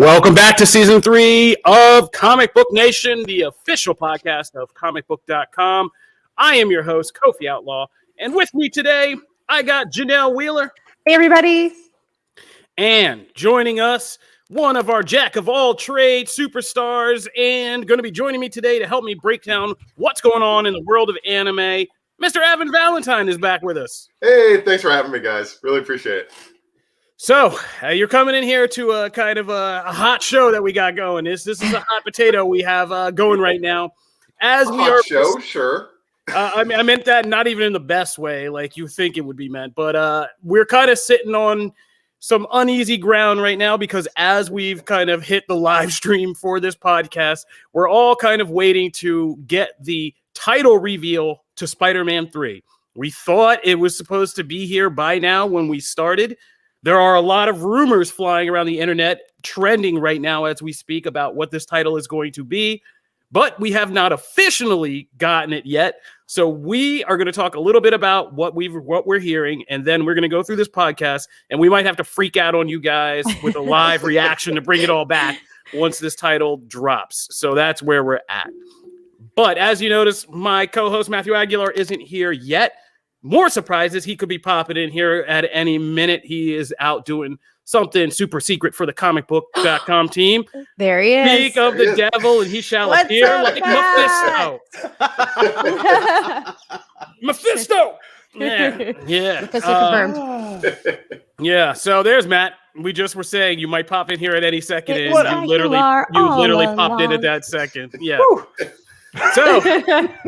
Welcome back to season 3 of Comic Book Nation, the official podcast of Comicbook.com. I am your host, Kofi Outlaw, and with me today, I got Janelle Wheeler. Hey, everybody. And joining us, one of our jack of all trades superstars, and going to be joining me today to help me break down what's going on in the world of anime. Mr. Evan Valentine is back with us. Hey, thanks for having me, guys. Really appreciate it. So, you're coming in here to a kind of a hot show that we got going. This is a hot potato we have going right now. As we are show, sure. I meant that not even in the best way, like you think it would be meant. But we're kind of sitting on some uneasy ground right now because as we've kind of hit the live stream for this podcast, we're all kind of waiting to get the title reveal to Spider-Man 3. We thought it was supposed to be here by now when we started. There are a lot of rumors flying around the internet, trending right now as we speak about what this title is going to be, but we have not officially gotten it yet. So we are going to talk a little bit about what we're hearing, and then we're going to go through this podcast, and we might have to freak out on you guys with a live reaction to bring it all back once this title drops. So that's where we're at. But as you notice, my co-host Matthew Aguilar isn't here yet. More surprises, he could be popping in here at any minute. He is out doing something super secret for the Comicbook.com team. There he is. Speak of the devil, and he shall appear like Mephisto. Mephisto! Yeah. Confirmed. Yeah, so there's Matt. We just were saying you might pop in here at any second, and you literally popped in at that second. Yeah. So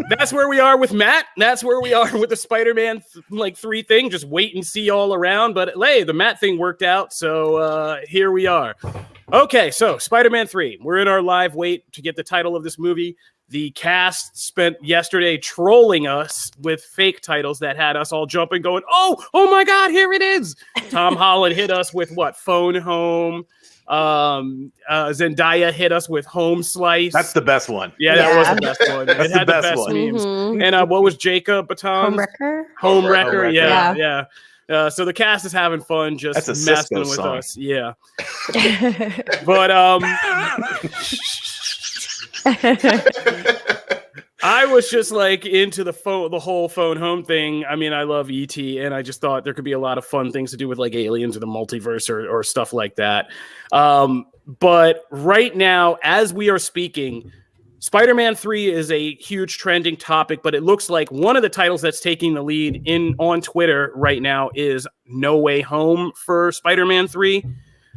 that's where we are with Matt. That's where we are with the Spider-Man 3 thing. Just wait and see all around. But hey, the Matt thing worked out. So here we are. Okay, so Spider-Man 3. We're in our live wait to get the title of this movie. The cast spent yesterday trolling us with fake titles that had us all jumping, going, oh my God, here it is. Tom Holland hit us with what? Phone Home. Zendaya hit us with Home Slice. That's the best one. Yeah, that was the best one. That's it had the best one. Memes. Mm-hmm. And what was Jacob Baton's? Home Wrecker. Yeah. So the cast is having fun, just messing with song. us. Yeah. But I was just like into the whole Phone Home thing. I mean, I love E.T. and I just thought there could be a lot of fun things to do with like aliens or the multiverse or stuff like that. But right now, as we are speaking, Spider-Man 3 is a huge trending topic, but it looks like one of the titles that's taking the lead on Twitter right now is No Way Home for Spider-Man 3.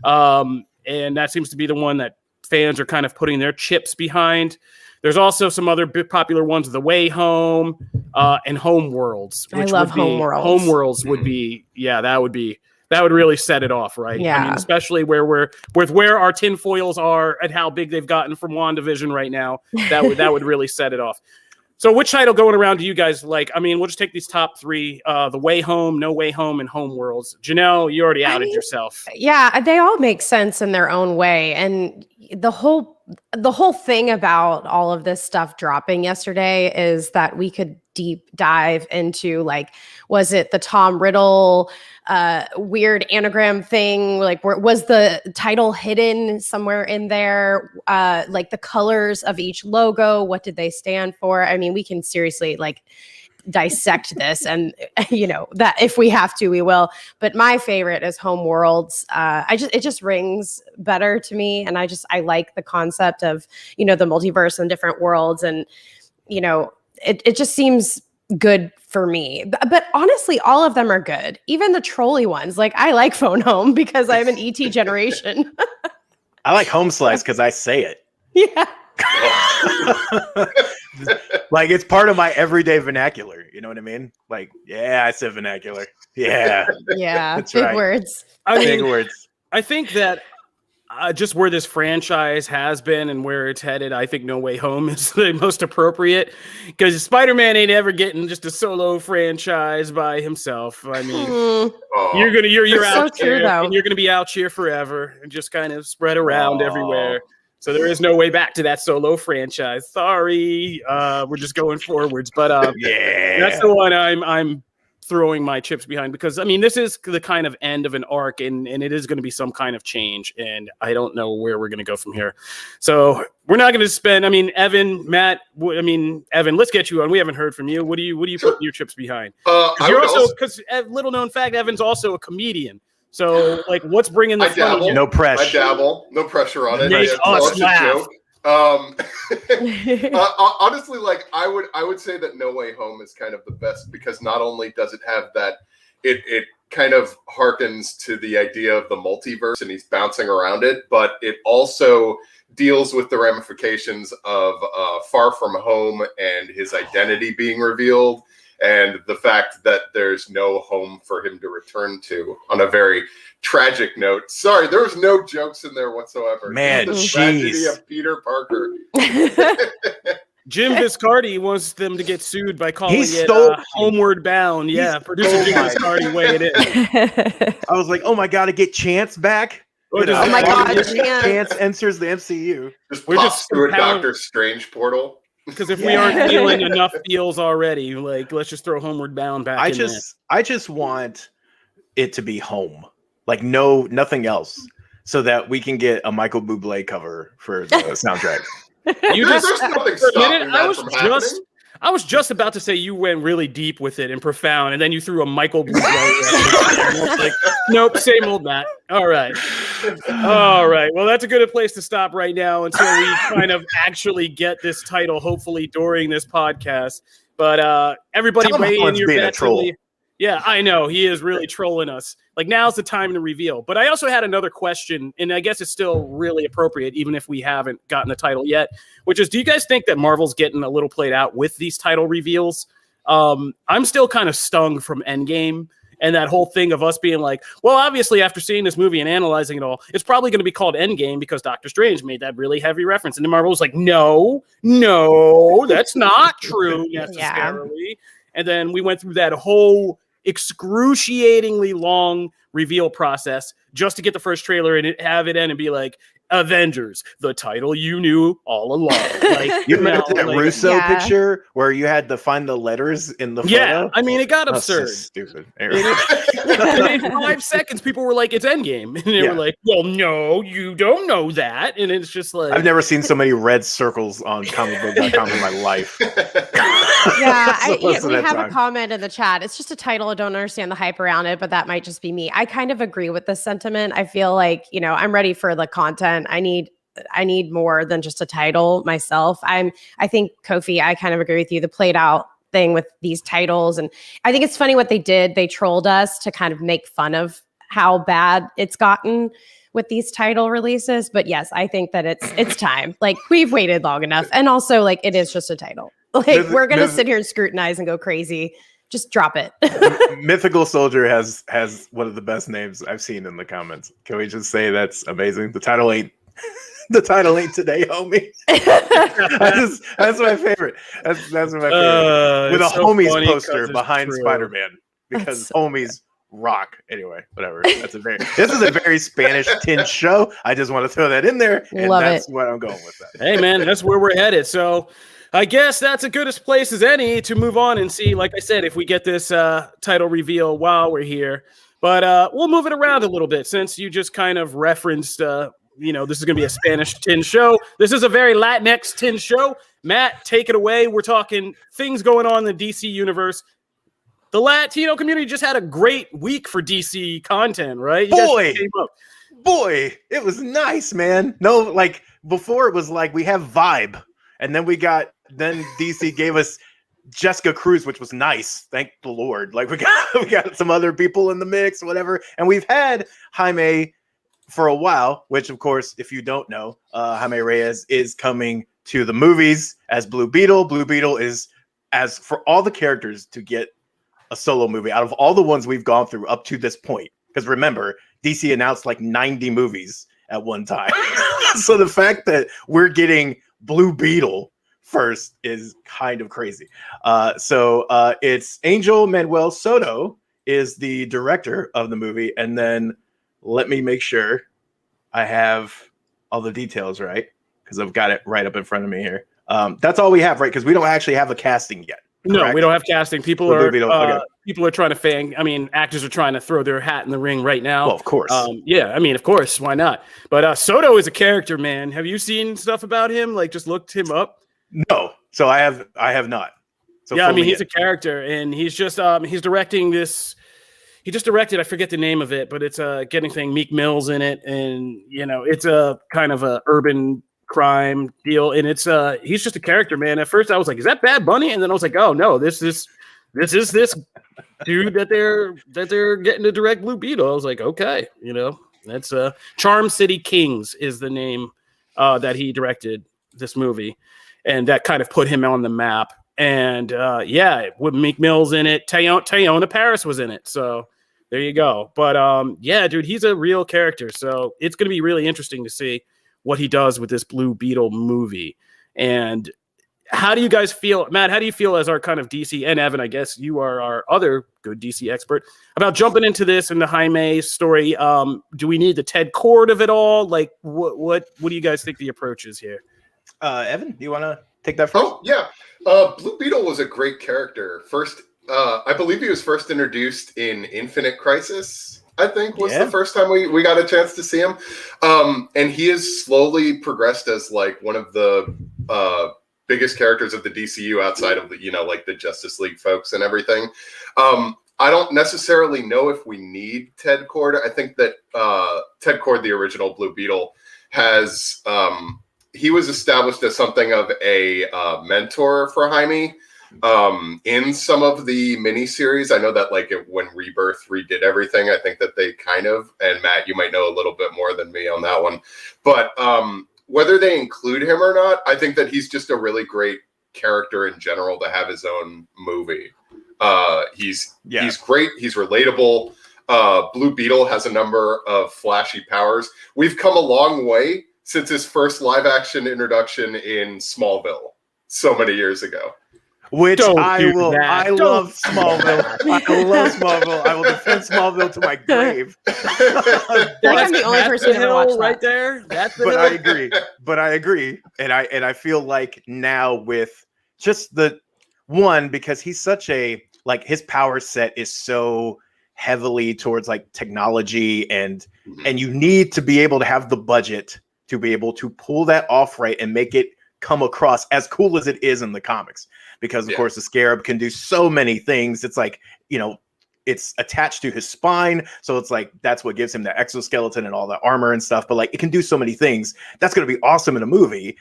And that seems to be the one that fans are kind of putting their chips behind. There's also some other big popular ones, The Way Home and Home Worlds. I love Home Worlds. Home Worlds would be, that would really set it off, right? Yeah. I mean, especially where our tinfoils are and how big they've gotten from WandaVision right now. That would really set it off. So which title going around do you guys like? I mean, we'll just take these top 3, The Way Home, No Way Home, and Home Worlds. Janelle, you already outed yourself. Yeah, they all make sense in their own way. And the whole thing about all of this stuff dropping yesterday is that we could deep dive into, like, was it the Tom Riddle weird anagram thing? Like, was the title hidden somewhere in there? Like the colors of each logo, what did they stand for? I mean, we can seriously like dissect this, and that if we have to, we will. But my favorite is Home Worlds. It just rings better to me, and I like the concept of the multiverse and different worlds, and it just seems good for me. But honestly, all of them are good. Even the trolly ones. Like, I like Phone Home because I'm an ET generation. I like Home Slice because I say it. Yeah. Like, it's part of my everyday vernacular. You know what I mean? Like, yeah, I said vernacular. Yeah. Yeah. That's big right. words. Big words. I think that just where this franchise has been and where it's headed, I think No Way Home is the most appropriate, because Spider-Man ain't ever getting just a solo franchise by himself. I mean, you're out here, and you're gonna be out here forever and just kind of spread around everywhere. So there is no way back to that solo franchise. Sorry, we're just going forwards, but that's the one I'm throwing my chips behind, because I mean, this is the kind of end of an arc, and it is going to be some kind of change, and I don't know where we're going to go from here. So we're not going to spend. I mean, Evan, Matt. Evan, let's get you on. We haven't heard from you. What do you put your chips behind? Because little known fact, Evan's also a comedian. So like, what's bringing the fun? No pressure. I dabble. No pressure on it. Make us laugh. Honestly, like I would say that No Way Home is kind of the best, because not only does it have that, it kind of harkens to the idea of the multiverse and he's bouncing around it, but it also deals with the ramifications of Far From Home and his identity being revealed, and the fact that there's no home for him to return to, on a very tragic note. Sorry, there was no jokes in there whatsoever. Man, the tragedy of Peter Parker. Jim Viscardi wants them to get sued by calling it Homeward Bound. Yeah, producer Jim Viscardi weighed it in. I was like, oh my god, to get Chance back. Oh my god, Chance enters the MCU. We're just through a Doctor Strange portal. Because if we aren't feeling enough feels already, like, let's just throw Homeward Bound back. I just want it to be home, like nothing else, so that we can get a Michael Bublé cover for the soundtrack. There's nothing stopping that from happening. I was just about to say you went really deep with it and profound, and then you threw a Michael Bublé. Like, nope, same old Matt. All right. Well, that's a good place to stop right now until we kind of actually get this title, hopefully during this podcast. But everybody weigh in your bets. Yeah, I know. He is really trolling us. Like, now's the time to reveal. But I also had another question, and I guess it's still really appropriate, even if we haven't gotten the title yet, which is, do you guys think that Marvel's getting a little played out with these title reveals? I'm still kind of stung from Endgame and that whole thing of us being like, well, obviously, after seeing this movie and analyzing it all, it's probably going to be called Endgame because Doctor Strange made that really heavy reference. And then Marvel was like, no, that's not true necessarily. Yeah. And then we went through that whole excruciatingly long reveal process just to get the first trailer and have it end and be like, Avengers, the title you knew all along. Like, you remember that Russo picture where you had to find the letters in the photo? Yeah, I mean, it got absurd. So stupid. In 5 seconds, people were like, it's Endgame. And they were like, well, no, you don't know that. And it's just like... I've never seen so many red circles on Comicbook.com in my life. We have a comment in the chat. It's just a title. I don't understand the hype around it, but that might just be me. I kind of agree with this sentiment. I feel like, I'm ready for the content. I need more than just a title myself. I think, Kofi, I kind of agree with you. The played out thing with these titles, and I think it's funny what they did. They trolled us to kind of make fun of how bad it's gotten with these title releases. But yes, I think that it's time. Like, we've waited long enough, and also, like, it is just a title. Like, we're gonna sit here and scrutinize and go crazy. Just drop it. Mythical Soldier has one of the best names I've seen in the comments. Can we just say that's amazing? The title ain't today, homie. That's my favorite. That's my favorite. With a homies poster behind Spider-Man, because homies rock. Anyway, whatever. This is a very Spanish tinged show. I just want to throw that in there, and that's what I'm going with. That. Hey man, that's where we're headed. So I guess that's as good a place as any to move on and see, like I said, if we get this title reveal while we're here. But we'll move it around a little bit, since you just kind of referenced, this is going to be a Spanish tinged show. This is a very Latinx tinged show. Matt, take it away. We're talking things going on in the DC universe. The Latino community just had a great week for DC content, right? Boy, it was nice, man. No, like before it was like we have Vibe, and then then DC gave us Jessica Cruz, which was nice. Thank the Lord. Like we got some other people in the mix, whatever. And we've had Jaime for a while, which of course, if you don't know, Jaime Reyes is coming to the movies as Blue Beetle. Blue Beetle is, as for all the characters to get a solo movie out of all the ones we've gone through up to this point. Because remember, DC announced like 90 movies at one time. So the fact that we're getting Blue Beetle first is kind of crazy. So it's Angel Manuel Soto is the director of the movie. And then let me make sure I have all the details right, because I've got it right up in front of me here. That's all we have, right? Because we don't actually have a casting yet. Correct? No, we don't have casting. People are people are trying to actors are trying to throw their hat in the ring right now. Well, of course. Of course, why not? But Soto is a character, man. Have you seen stuff about him? Like, just looked him up? No. So I have not. So yeah, he's a character, and he's just he's directing this. He just directed, I forget the name of it, but it's a getting thing, Meek Mill's in it, and it's a kind of a urban crime deal, and it's he's just a character, man. At first I was like, is that Bad Bunny? And then I was like, oh no, this is this dude that they're getting to direct Blue Beetle. I was like, okay, that's Charm City Kings is the name that he directed this movie, and that kind of put him on the map. And with Meek Mill's in it, Teyona Paris was in it, so there you go. But dude, he's a real character, so it's going to be really interesting to see what he does with this Blue Beetle movie. And how do you guys feel, Matt? How do you feel as our kind of DC, and Evan, I guess you are our other good DC expert, about jumping into this and the Jaime story? Do we need the Ted Cord of it all? Like, what do you guys think the approach is here? Evan, do you want to take that first? Oh yeah, Blue Beetle was a great character. First, I believe he was first introduced in Infinite Crisis. I think was the first time we got a chance to see him, and he has slowly progressed as like one of the biggest characters of the DCU outside of the the Justice League folks and everything. I don't necessarily know if we need Ted Cord. I think that Ted Cord, the original Blue Beetle, has he was established as something of a mentor for Jaime. In some of the miniseries, I know that when Rebirth redid everything, I think that they kind of, and Matt, you might know a little bit more than me on that one, but whether they include him or not, I think that he's just a really great character in general to have his own movie. He's great. He's relatable. Blue Beetle has a number of flashy powers. We've come a long way since his first live action introduction in Smallville so many years ago. Which I love Smallville. I love Smallville. I will defend Smallville to my grave. I'm the only person who ever watched that. Right there. That's the But I agree. And I feel like now with just the one, because he's such a his power set is so heavily towards technology and you need to be able to have the budget to be able to pull that off right and make it come across as cool as it is in the comics. Because of course the Scarab can do so many things. It's it's attached to his spine, so it's that's what gives him the exoskeleton and all the armor and stuff. But it can do so many things. That's going to be awesome in a movie.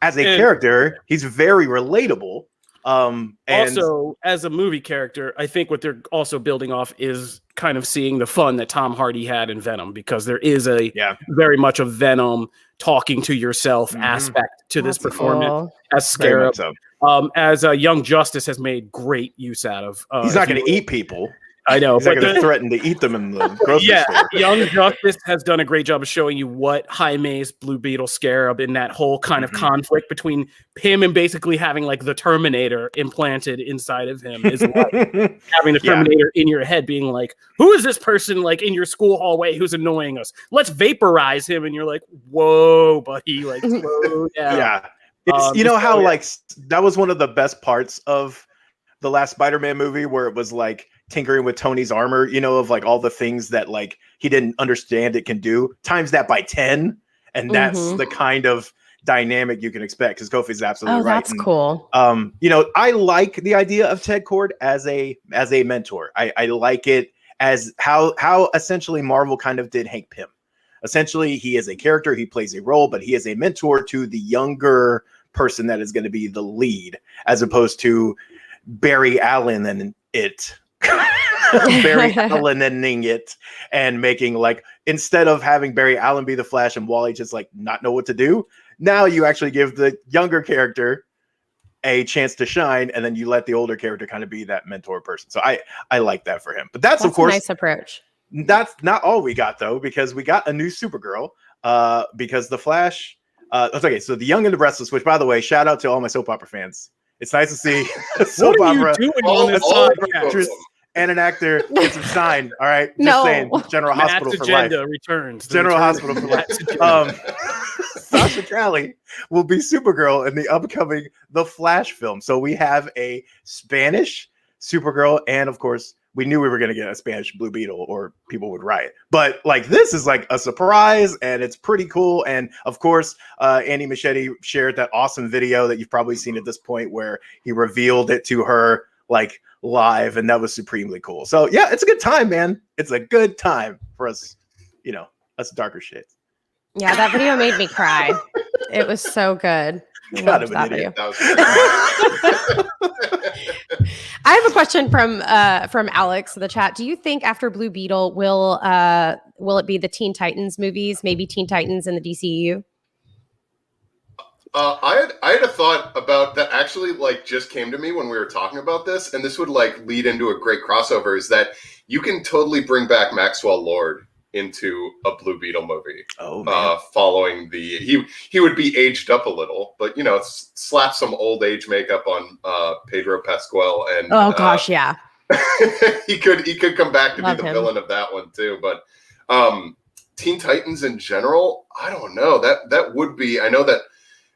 As a character, he's very relatable. And also, as a movie character, I think what they're also building off is kind of seeing the fun that Tom Hardy had in Venom, because there is a very much a Venom talking to yourself aspect to this performance as Scarab. As Young Justice has made great use out of. He's not going to eat people. I know. He's not going to threaten to eat them in the grocery store. Young Justice has done a great job of showing you what Jaime's Blue Beetle Scarab in that whole kind of conflict between him and basically having the Terminator implanted inside of him is having the Terminator in your head being who is this person in your school hallway who's annoying us? Let's vaporize him. And you're like, whoa, buddy, slow down. Yeah. It's, how that was one of the best parts of the last Spider-Man movie, where it was tinkering with Tony's armor, of all the things that he didn't understand it can do, times that by 10. And that's the kind of dynamic you can expect, because Kofi's absolutely right. That's cool. I like the idea of Ted Cord as a mentor. I like it as how essentially Marvel kind of did Hank Pym. Essentially, he is a character, he plays a role, but he is a mentor to the younger person that is going to be the lead, as opposed to Barry Allen and it. Barry Allen-ing it and making instead of having Barry Allen be the Flash and Wally just not know what to do, now you actually give the younger character a chance to shine, and then you let the older character kind of be that mentor person. So I like that for him. But that's of course a nice approach. That's not all we got though, because we got a new Supergirl. Because the Flash. Okay, so the Young and the Restless, which by the way, shout out to all my soap opera fans. It's nice to see a soap opera actress and an actor get some shine. All right, just saying. General Matt's Hospital for agenda life. Returns. General Hospital for life. Sasha Calle will be Supergirl in the upcoming The Flash film. So we have a Spanish Supergirl, and of course we knew we were going to get a Spanish Blue Beetle or people would riot. But like this is like a surprise and it's pretty cool. And of course, Andy Machete shared that awesome video that you've probably seen at this point where he revealed it to her like live, and that was supremely cool. So yeah, it's a good time, man. It's a good time for us, you know, us darker shits. Yeah, that video made me cry. It was so good. I God, loved I'm an that video. That was I have a question from Alex in the chat. Do you think after Blue Beetle will it be the Teen Titans movies, maybe Teen Titans in the DCU? I had a thought about that actually like just came to me when we were talking about this, and this would like lead into a great crossover, is that you can totally bring back Maxwell Lord into a Blue Beetle movie. Oh man. Following the he would be aged up a little, but you know, slap some old age makeup on Pedro Pascal, and Oh gosh, yeah. he could come back to Love be the him. villain of that one too. But Teen Titans in general, I don't know. That would be. I know that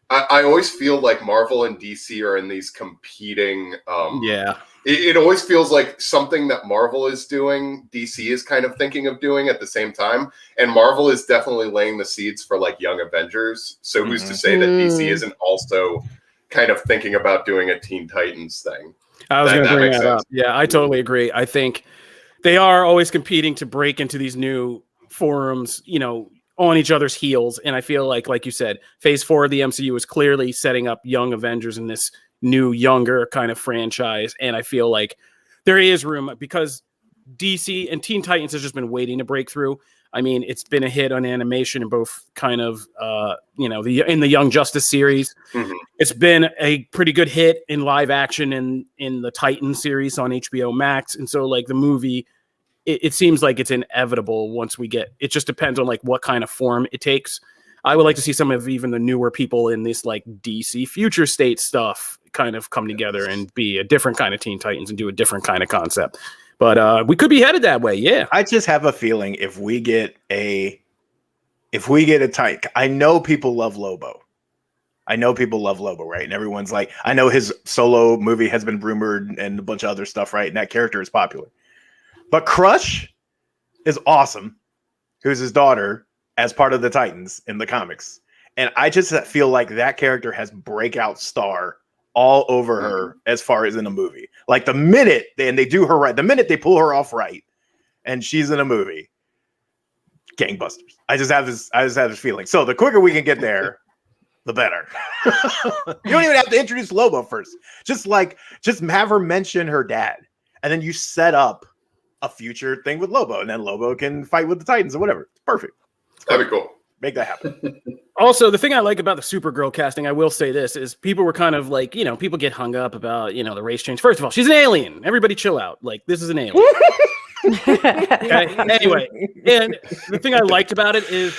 I always feel like Marvel and DC are in these competing. Yeah. It always feels like something that Marvel is doing, DC is kind of thinking of doing at the same time. And Marvel is definitely laying the seeds for like Young Avengers. So who's to say that DC isn't also kind of thinking about doing a Teen Titans thing? I was going to bring makes that sense. up. Yeah, I totally agree. I think they are always competing to break into these new forums, you know, on each other's heels. And I feel like you said, phase 4 of the MCU is clearly setting up Young Avengers in this new, younger kind of franchise. And I feel like there is room because DC and Teen Titans has just been waiting to break through. I mean, it's been a hit on animation in both kind of, you know, in the Young Justice series. Mm-hmm. It's been a pretty good hit in live action in the Titan series on HBO Max. And so like the movie, it seems like it's inevitable once we get, it just depends on like what kind of form it takes. I would like to see some of even the newer people in this like DC future state stuff kind of come together and be a different kind of Teen Titans and do a different kind of concept. But we could be headed that way. Yeah. I just have a feeling if we get a Titan, I know people love Lobo. Right? And everyone's like, I know his solo movie has been rumored and a bunch of other stuff, right? And that character is popular. But Crush is awesome, who's his daughter, as part of the Titans in the comics. And I just feel like that character has breakout star all over her as far as in a movie. Like the minute they do her right, the minute they pull her off right and she's in a movie, gangbusters. I just have this feeling. So the quicker we can get there, the better. You don't even have to introduce Lobo first. Just have her mention her dad. And then you set up a future thing with Lobo, and then Lobo can fight with the Titans or whatever. It's perfect. That'd be cool. Make that happen. Also, the thing I like about the Supergirl casting, I will say this, is people were kind of like, you know, people get hung up about, you know, the race change. First of all, she's an alien. Everybody chill out. Like, this is an alien. Okay? Anyway, and the thing I liked about it is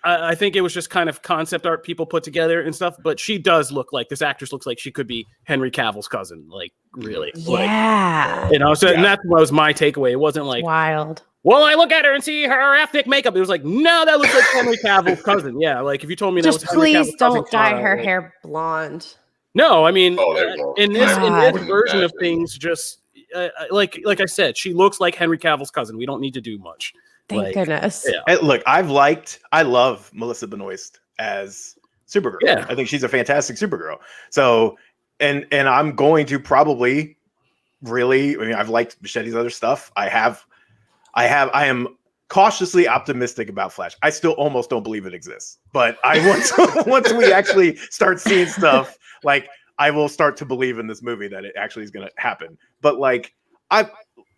I think it was just kind of concept art people put together and stuff, but she does look like, this actress looks like she could be Henry Cavill's cousin. Like, really. Yeah. Like, you know, so and that was my takeaway. It wasn't like, Wild. well, I look at her and see her ethnic makeup. It was like, no, that looks like Henry Cavill's cousin. Yeah, like if you told me Just that was Henry please Cavill's cousin, don't dye her like, hair blonde. No, I mean, they won't. in this God. version of things, just like I said, she looks like Henry Cavill's cousin. We don't need to do much. Thank goodness. Yeah. Hey, look, I love Melissa Benoist as Supergirl. Yeah. I think she's a fantastic Supergirl. So, and I'm going to probably really, I mean, I've liked Machete's other stuff. I am cautiously optimistic about Flash. I still almost don't believe it exists, but once we actually start seeing stuff, like I will start to believe in this movie that it actually is going to happen. But like,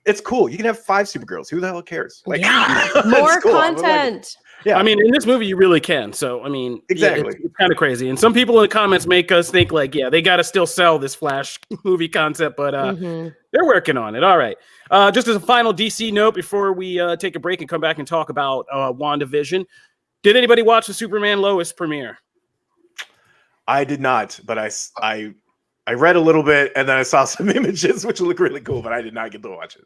it's cool. You can have 5 Supergirls. Who the hell cares? Like, Yeah. it's More cool. content. Yeah, I mean, in this movie, you really can. So, I mean, Exactly. it's kind of crazy. And some people in the comments make us think like, yeah, they got to still sell this Flash movie concept, but they're working on it. All right. Just as a final DC note before we take a break and come back and talk about WandaVision, did anybody watch the Superman Lois premiere? I did not, but I read a little bit and then I saw some images which look really cool, but I did not get to watch it.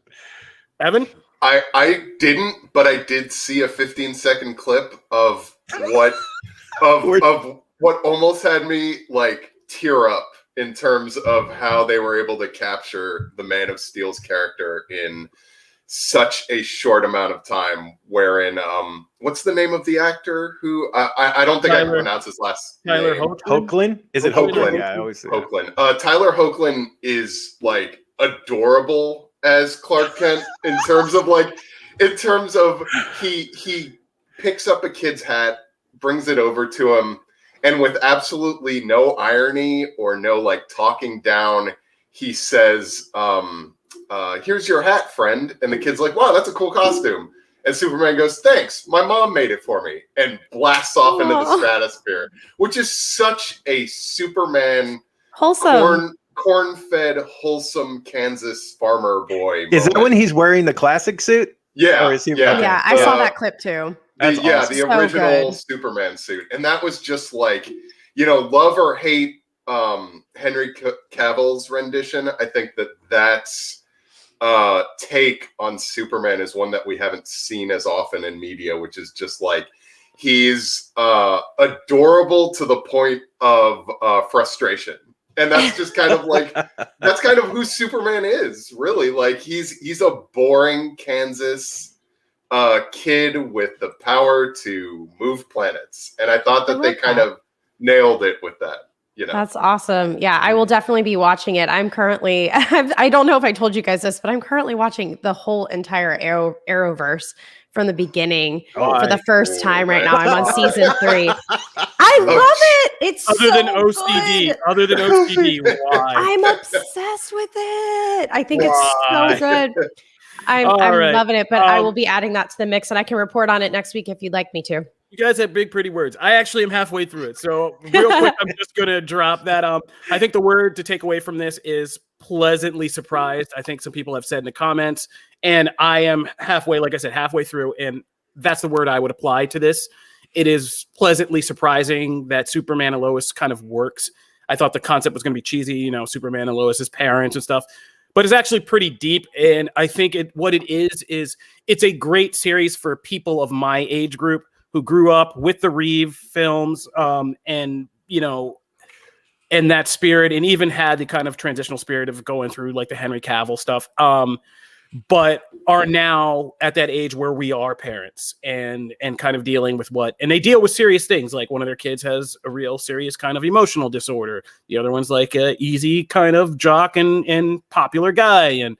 Evan? I didn't, but I did see a 15-second clip of what almost had me like tear up in terms of how they were able to capture the Man of Steel's character in such a short amount of time. Wherein, what's the name of the actor who I don't think I can pronounce his last Tyler name. Hoechlin? Is it Hoechlin? Yeah, I always say that. Hoechlin. Tyler Hoechlin is like adorable as Clark Kent in terms of he picks up a kid's hat, brings it over to him, and with absolutely no irony or no like talking down, he says, here's your hat, friend. And the kid's like, wow, that's a cool costume. And Superman goes, thanks, my mom made it for me, and blasts off into the stratosphere, which is such a Superman wholesome, corn-fed, wholesome Kansas farmer boy Is moment. that when he's wearing the classic suit? Yeah, Or is he- yeah. okay. yeah, I saw that clip too. That's the awesome. original So Superman suit. And that was just like, love or hate Henry Cavill's rendition. I think that's take on Superman is one that we haven't seen as often in media, which is just like, he's adorable to the point of frustration. And that's just kind of like, that's kind of who Superman is, really. Like, he's a boring Kansas kid with the power to move planets. And I thought that they kind of nailed it with that. That's awesome. Yeah, I will definitely be watching it. I'm currently, I don't know if I told you guys this, but I'm currently watching the whole entire Arrowverse from the beginning for the first time right now. I'm on season 3. I love it. It's Other so than OCD. good. Other than OCD, why? I'm obsessed with it. I think it's so good. I'm right. loving it, but I will be adding that to the mix, and I can report on it next week if you'd like me to. You guys have big, pretty words. I actually am halfway through it. So real quick, I'm just going to drop that. I think the word to take away from this is pleasantly surprised. I think some people have said in the comments, and I am halfway, like I said, halfway through. And that's the word I would apply to this. It is pleasantly surprising that Superman and Lois kind of works. I thought the concept was going to be cheesy, Superman and Lois as parents and stuff, but it's actually pretty deep. And I think what it is it's a great series for people of my age group who grew up with the Reeve films, and that spirit, and even had the kind of transitional spirit of going through like the Henry Cavill stuff, but are now at that age where we are parents and kind of dealing with and they deal with serious things. Like one of their kids has a real serious kind of emotional disorder. The other one's like a easy kind of jock and popular guy. And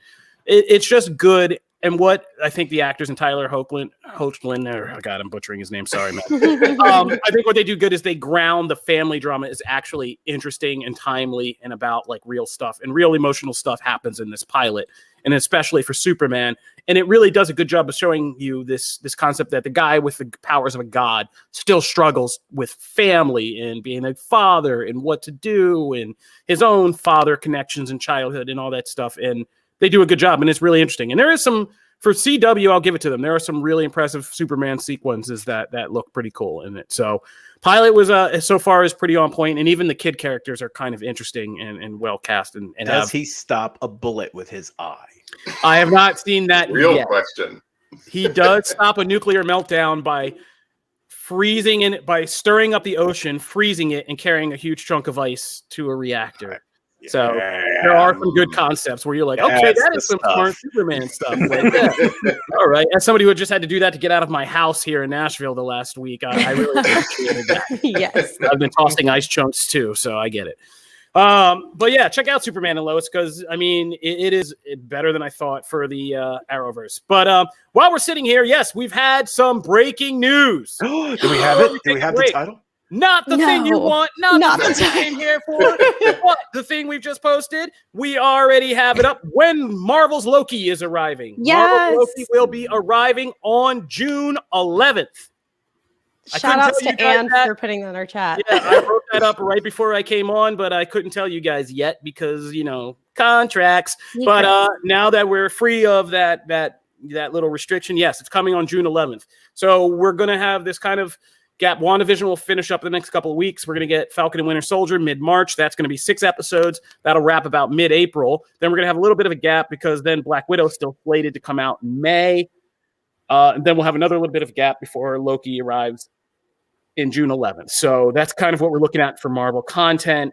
it's just good. And what I think the actors and Tyler Hoechlin, oh God, I'm butchering his name. Sorry, man. I think what they do good is they ground the family drama is actually interesting and timely and about like real stuff, and real emotional stuff happens in this pilot, and especially for Superman. And it really does a good job of showing you this concept that the guy with the powers of a god still struggles with family and being a father and what to do and his own father connections and childhood and all that stuff. And they do a good job, and it's really interesting. And there is some, for CW, I'll give it to them. There are some really impressive Superman sequences that look pretty cool in it. So pilot was so far is pretty on point, and even the kid characters are kind of interesting and well cast. And does he stop a bullet with his eye? I have not seen that Real yet. question. He does stop a nuclear meltdown by by stirring up the ocean, freezing it, and carrying a huge chunk of ice to a reactor. So there are some good concepts where you're like, okay, that is some smart Superman stuff. Like, yeah. All right. As somebody who just had to do that to get out of my house here in Nashville the last week, I really appreciated that. Yes. I've been tossing ice chunks too, so I get it. But yeah, check out Superman and Lois, because I mean, it is better than I thought for the Arrowverse. But while we're sitting here, yes, we've had some breaking news. Do we have it? Do we have the title? Not the thing you want, not the thing you came here for, but the thing we've just posted. We already have it up. When Marvel's Loki is arriving. Yes. Marvel's Loki will be arriving on June 11th. Shout outs to Anne for putting that in our chat. Yeah, I wrote that up right before I came on, but I couldn't tell you guys yet because, contracts. But now that we're free of that little restriction, yes, it's coming on June 11th. So we're going to have this kind of gap. WandaVision will finish up the next couple of weeks. We're going to get Falcon and Winter Soldier mid-March. That's going to be 6 episodes. That'll wrap about mid-April. Then we're going to have a little bit of a gap because then Black Widow is still slated to come out in May. And then we'll have another little bit of gap before Loki arrives in June 11th. So that's kind of what we're looking at for Marvel content.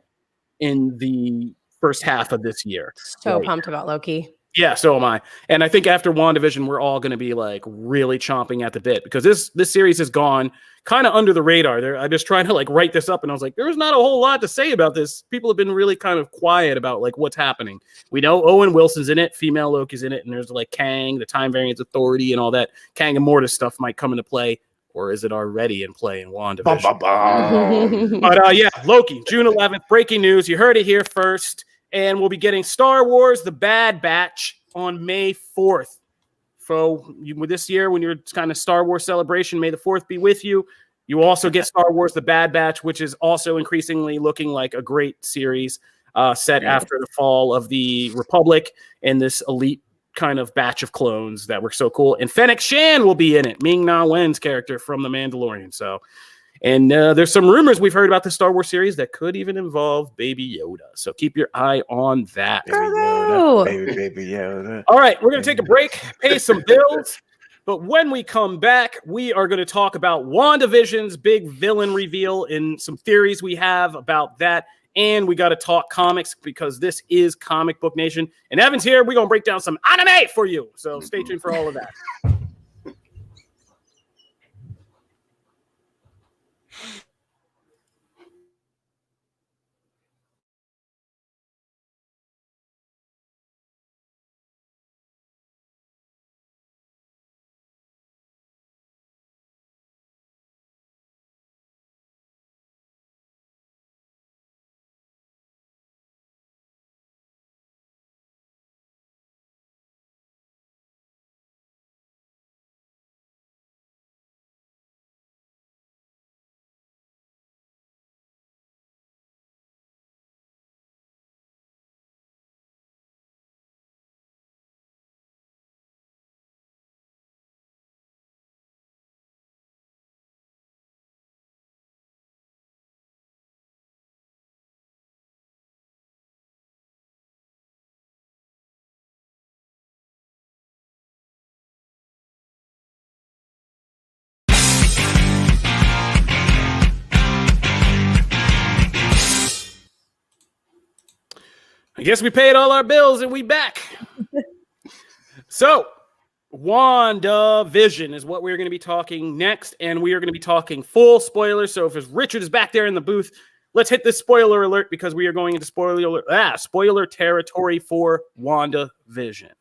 in the first half of this year. So pumped about Loki. Yeah, so am I. And I think after WandaVision, we're all going to be like really chomping at the bit because this series has gone kind of under the radar. I'm just trying to like write this up, and I was like, there's not a whole lot to say about this. People have been really kind of quiet about like what's happening. We know Owen Wilson's in it, female Loki's in it, and there's like Kang, the Time Variance Authority, and all that. Kang and Mortis stuff might come into play, or is it already in play in WandaVision? But yeah, Loki, June 11th, breaking news. You heard it here first. And we'll be getting Star Wars The Bad Batch on May 4th. So this year, when you're kind of Star Wars celebration, May the 4th be with you. You will also get Star Wars The Bad Batch, which is also increasingly looking like a great series set after the fall of the Republic and this elite kind of batch of clones that were so cool. And Fennec Shan will be in it, Ming-Na Wen's character from The Mandalorian. So... And there's some rumors we've heard about the Star Wars series that could even involve Baby Yoda. So keep your eye on that. Baby Yoda. Baby Yoda. All right, we're going to take a break, pay some bills. But when we come back, we are going to talk about WandaVision's big villain reveal and some theories we have about that. And we got to talk comics because this is Comic Book Nation. And Evan's here. We're going to break down some anime for you. So stay tuned for all of that. I guess we paid all our bills and we back. So, WandaVision is what we're going to be talking next, and we are going to be talking full spoilers. So if Richard is back there in the booth, let's hit this spoiler alert because we are going into spoiler territory for WandaVision.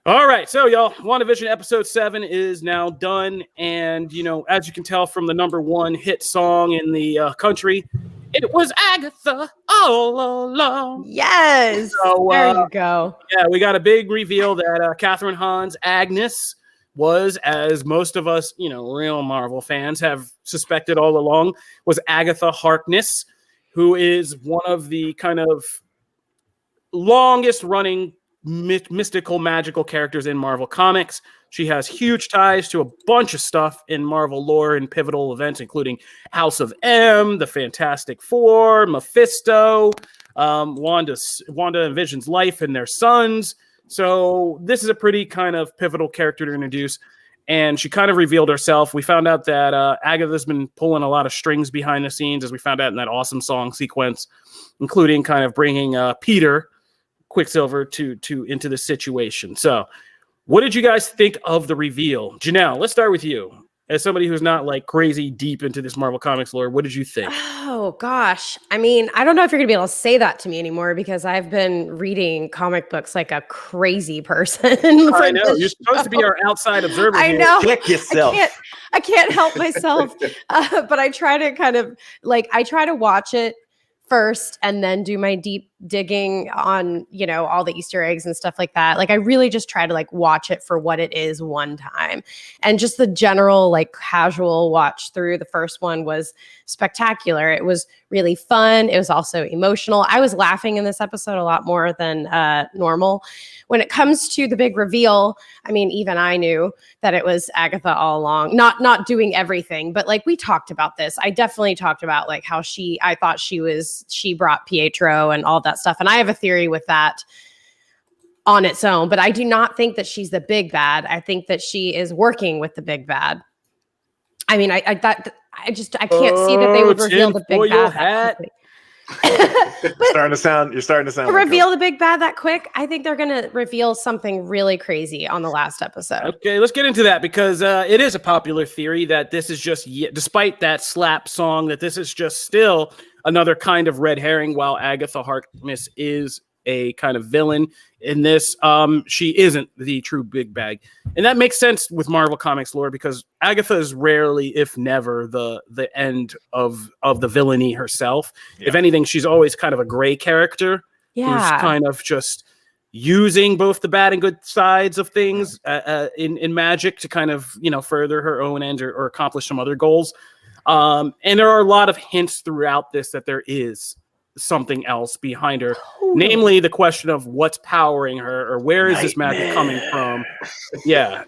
All right, so y'all, WandaVision episode 7 is now done, and as you can tell from the #1 hit song in the country, it was Agatha all along. Yes. So, there you go. Yeah, we got a big reveal that Catherine Hahn's Agnes was, as most of us, real Marvel fans have suspected all along, was Agatha Harkness, who is one of the kind of longest running mystical, magical characters in Marvel Comics. She has huge ties to a bunch of stuff in Marvel lore and pivotal events, including House of M, the Fantastic Four, Mephisto, Wanda and Vision's life and their sons. So this is a pretty kind of pivotal character to introduce. And she kind of revealed herself. We found out that Agatha's been pulling a lot of strings behind the scenes, as we found out in that awesome song sequence, including kind of bringing Peter Quicksilver into the situation. So what did you guys think of the reveal? Janelle, let's start with you. As somebody who's not like crazy deep into this Marvel Comics lore, what did you think? Oh, gosh. I mean, I don't know if you're going to be able to say that to me anymore because I've been reading comic books like a crazy person. I know. You're supposed to be our outside observer. I know. Click yourself. I can't help myself. But I try to kind of I try to watch it first and then do my deep digging on, all the Easter eggs and stuff like that. I really just try to watch it for what it is one time. And just the general casual watch through the first one was spectacular. It was really fun. It was also emotional. I was laughing in this episode a lot more than normal. When it comes to the big reveal, I mean, even I knew that it was Agatha all along, not doing everything, but we talked about this. I definitely talked about how I thought she brought Pietro and all that stuff. And I have a theory with that on its own, but I do not think that she's the big bad. I think that she is working with the big bad. I mean, I can't see that they would reveal the big bad. You're starting to sound. To like reveal the big bad that quick, I think they're going to reveal something really crazy on the last episode. Okay, let's get into that because it is a popular theory that this is just, despite that slap song, that this is just still another kind of red herring. While Agatha Harkness is a kind of villain in this, she isn't the true big bag, and that makes sense with Marvel Comics lore because Agatha is rarely, if never, the end of the villainy herself. Yeah. If anything, she's always kind of a gray character who's kind of just using both the bad and good sides of things in magic to kind of further her own ends or accomplish some other goals. And there are a lot of hints throughout this that there is something else behind her, namely the question of what's powering her or where is this magic coming from. Yeah,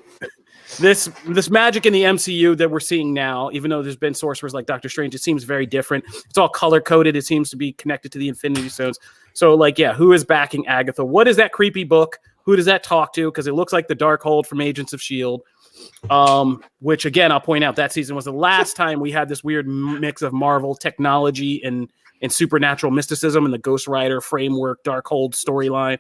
this magic in the MCU that we're seeing now, even though there's been sorcerers like Doctor Strange, it seems very different. It's all color coded. It seems to be connected to the Infinity Stones. So who is backing Agatha? What is that creepy book? Who does that talk to? Because it looks like the Darkhold from Agents of S.H.I.E.L.D., which again, I'll point out that season was the last time we had this weird mix of Marvel technology and supernatural mysticism and the Ghost Rider framework, Darkhold storyline.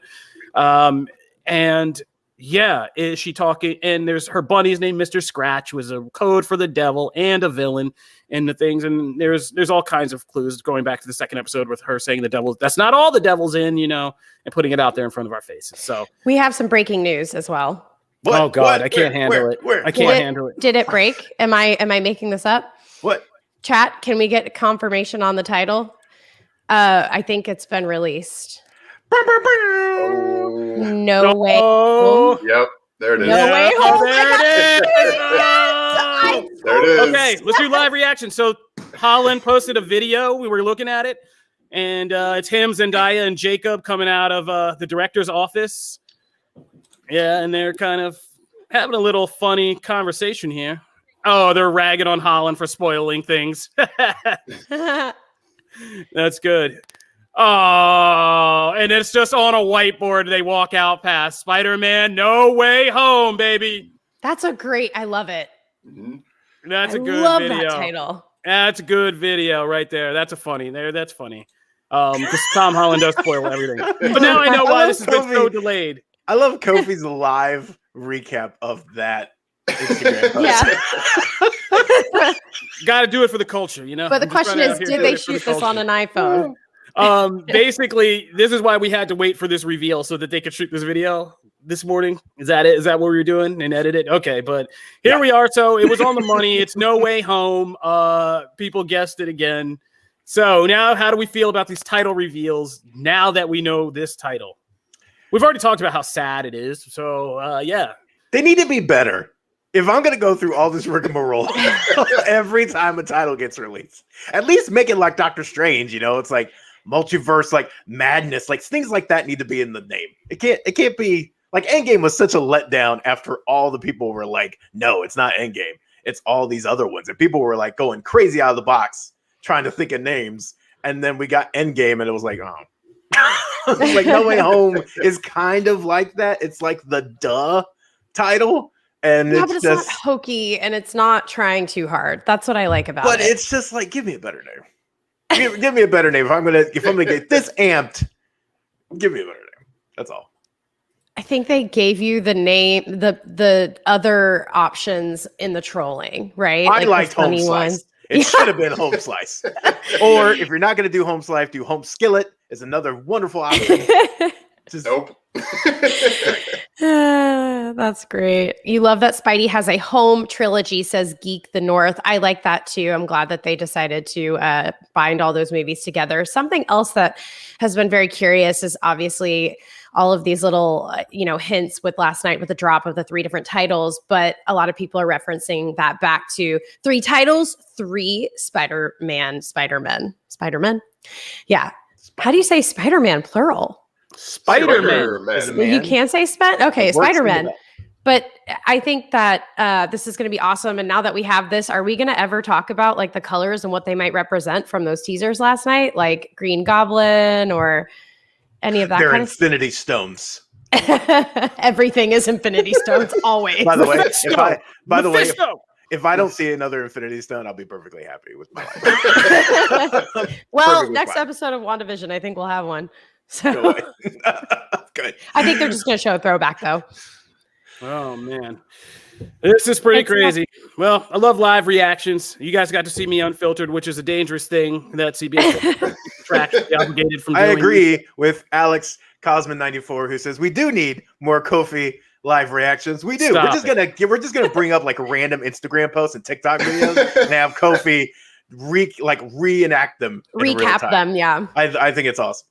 And yeah, is she talking? And there's her bunny's name, Mr. Scratch, was a code for the devil and a villain and the things. And there's all kinds of clues going back to the second episode with her saying the devil, that's not all the devil's in, and putting it out there in front of our faces. So we have some breaking news as well. What? Oh God, I can't handle it. I can't handle it. Did it break? Am I making this up? What? Chat, can we get confirmation on the title? I think it's been released. No way. Yep, there it is. No way home. There it is. There it is. Okay, let's do live reaction. So Holland posted a video. We were looking at it, and it's him, Zendaya, and Jacob coming out of the director's office. Yeah, and they're kind of having a little funny conversation here. Oh, they're ragging on Holland for spoiling things. That's good. Oh, and it's just on a whiteboard. They walk out past Spider-Man No Way Home, baby. That's I love it. That's a good video. I love that title. That's a good video right there. That's funny. That's funny. Because Tom Holland does spoil everything. But now I know why this has been so delayed. I love Kofi's live recap of that Instagram post. Yeah. Got to do it for the culture, But the question is, did they shoot this on an iPhone? Basically, this is why we had to wait for this reveal so that they could shoot this video this morning. Is that it? Is that what we were doing and edit it? Okay, but here we are. So it was on the money. It's No Way Home. People guessed it again. So now how do we feel about these title reveals now that we know this title? We've already talked about how sad it is. So yeah. They need to be better. If I'm going to go through all this rigmarole every time a title gets released, at least make it like Doctor Strange, it's like multiverse, like madness, like things like that need to be in the name. It can't be like Endgame was such a letdown after all the people were like, no, it's not Endgame. It's all these other ones. And people were like going crazy out of the box trying to think of names. And then we got Endgame and it was like, oh, it's like No Way Home is kind of like that. It's like the duh title. And but it's not hokey and it's not trying too hard. That's what I like about it. But it's just like, give me a better name. Give me a better name. If I'm gonna get this amped, give me a better name. That's all. I think they gave you the name, the other options in the trolling, right? I liked Home Slice. It should have been Home Slice. Or if you're not gonna do Home Slice, do Home Skillet is another wonderful option. Nope. That's great. You love that Spidey has a home trilogy, says Geek the North. I like that too. I'm glad that they decided to bind all those movies together. Something else that has been very curious is obviously all of these little, hints with last night with the drop of the 3 different titles. But a lot of people are referencing that back to 3 titles, 3 Spider-Men. Yeah. How do you say Spider-Man plural? Spider-Man. You can't say Spider-Man. But I think that this is going to be awesome. And now that we have this, are we going to ever talk about like the colors and what they might represent from those teasers last night? Like Green Goblin or any of that They're kind of Infinity Stones. Everything is Infinity Stones always. By the way, if I don't see another Infinity Stone, I'll be perfectly happy with my life. Well, Perfectly next fine. episode of WandaVision, I think we'll have one. Go So away. Good. I think they're just going to show a throwback, though. Oh man, this is pretty crazy. Well, I love live reactions. You guys got to see me unfiltered, which is a dangerous thing that CBS contractually obligated from doing. I agree with Alex Cosman 94, who says we do need more Kofi live reactions. We do. Stop We're just gonna bring up like random Instagram posts and TikTok videos and have Kofi reenact them, in real Recap time. them, yeah. I think it's awesome.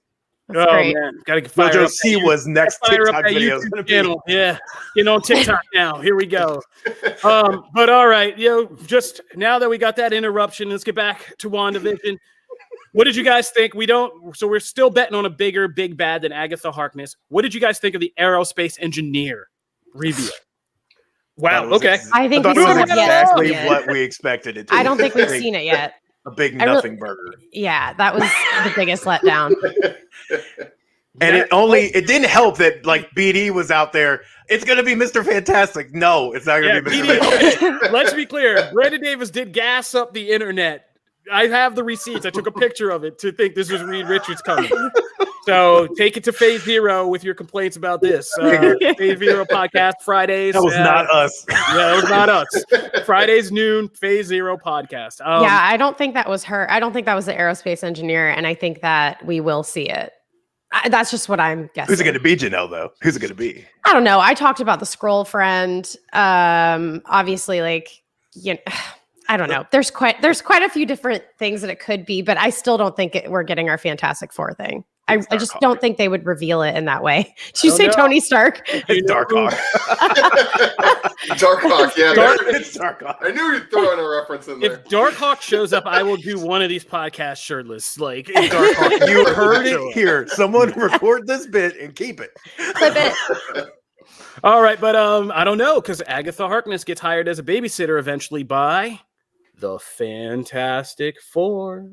That's Oh great. man, gotta fire Jojo up C that was next fire up TikTok that video. YouTube channel. Yeah, getting on TikTok now. Here we go. But all right, just now that we got that interruption, let's get back to WandaVision. What did you guys think? So we're still betting on a big bad than Agatha Harkness. What did you guys think of the aerospace engineer reveal? Wow. Okay. I think thought we it was still have yet to exactly see it. what we expected it to. I don't be. think we've seen it yet. A big I really- nothing burger. Yeah, that was the biggest letdown. And it didn't help that like BD was out there. It's gonna be Mr. Fantastic. No, it's not gonna be Mr. Fantastic. Okay. Let's be clear. Brandon Davis did gas up the internet. I have the receipts. I took a picture of it to think this was Reed Richards coming. So take it to Phase Zero with your complaints about this. Phase Zero podcast Fridays. That was not us. Yeah, it was not us. Fridays noon, Phase Zero podcast. Yeah, I don't think that was her. I don't think that was the aerospace engineer, and I think that we will see it. That's just what I'm guessing. Who's it going to be, Janelle, though? Who's it going to be? I don't know. I talked about the scroll friend. Obviously, I don't know. There's quite a few different things that it could be, but I still don't think we're getting our Fantastic Four thing. I just don't think they would reveal it in Darkhawk. Did you say Tony Stark? It's Darkhawk. Darkhawk, yeah. It's Darkhawk. I knew you'd throw in a reference in there. If Darkhawk shows up, I will do one of these podcasts shirtless. Like if Darkhawk, You heard it here. Someone record this bit and keep it. Clip it. All right, but I don't know because Agatha Harkness gets hired as a babysitter eventually by the Fantastic Four.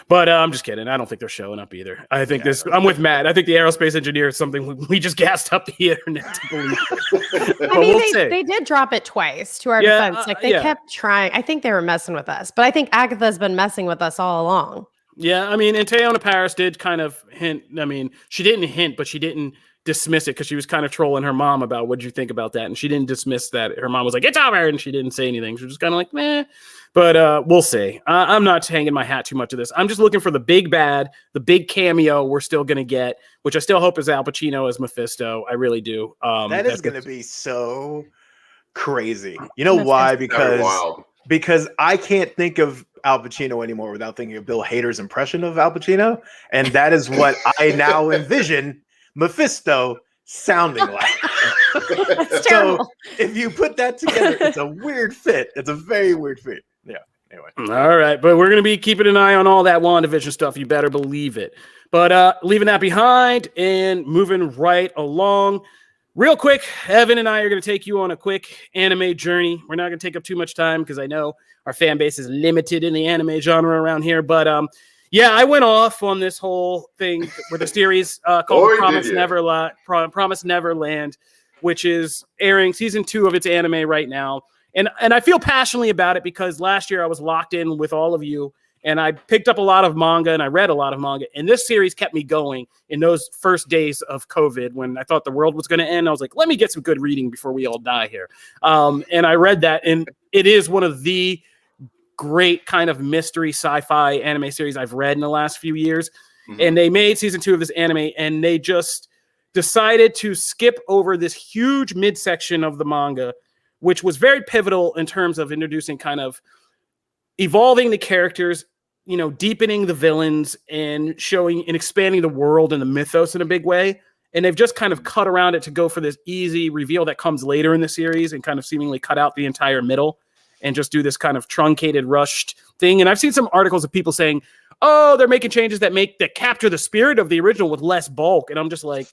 But I'm just kidding. I don't think they're showing up either. I think I'm with Matt. I think the aerospace engineer is something we just gassed up the internet to believe. I mean, they did drop it twice to our defense. They kept trying. I think they were messing with us, but I think Agatha's been messing with us all along. Yeah, I mean, and Teyona Paris did kind of hint. I mean, she didn't hint, but she didn't dismiss it because she was kind of trolling her mom about what did you think about that, and she didn't dismiss that. Her mom was like, "It's over," and she didn't say anything. She was just kind of like, "Meh." But we'll see. I'm not hanging my hat too much of this. I'm just looking for the big bad, the big cameo we're still going to get, which I still hope is Al Pacino as Mephisto. I really do. That is going to be so crazy. You know why? Because I can't think of Al Pacino anymore without thinking of Bill Hader's impression of Al Pacino. And that is what I now envision Mephisto sounding like. That's terrible. So if you put that together, it's a weird fit. It's a very weird fit. Yeah. Anyway. All right. But we're going to be keeping an eye on all that WandaVision stuff. You better believe it. But leaving that behind and moving right along. Real quick, Evan and I are going to take you on a quick anime journey. We're not going to take up too much time because I know our fan base is limited in the anime genre around here. But yeah, I went off on this whole thing with a series called Promise Neverland, which is airing season 2 of its anime right now. And I feel passionately about it because last year I was locked in with all of you and I picked up a lot of manga and I read a lot of manga. And this series kept me going in those first days of COVID when I thought the world was going to end. I was like, let me get some good reading before we all die here. And I read that, and it is one of the great kind of mystery sci-fi anime series I've read in the last few years. Mm-hmm. And they made season 2 of this anime and they just decided to skip over this huge midsection of the manga, which was very pivotal in terms of introducing kind of evolving the characters, you know, deepening the villains and showing and expanding the world and the mythos in a big way. And they've just kind of cut around it to go for this easy reveal that comes later in the series and kind of seemingly cut out the entire middle and just do this kind of truncated, rushed thing. And I've seen some articles of people saying, oh, they're making changes that capture the spirit of the original with less bulk. And I'm just like,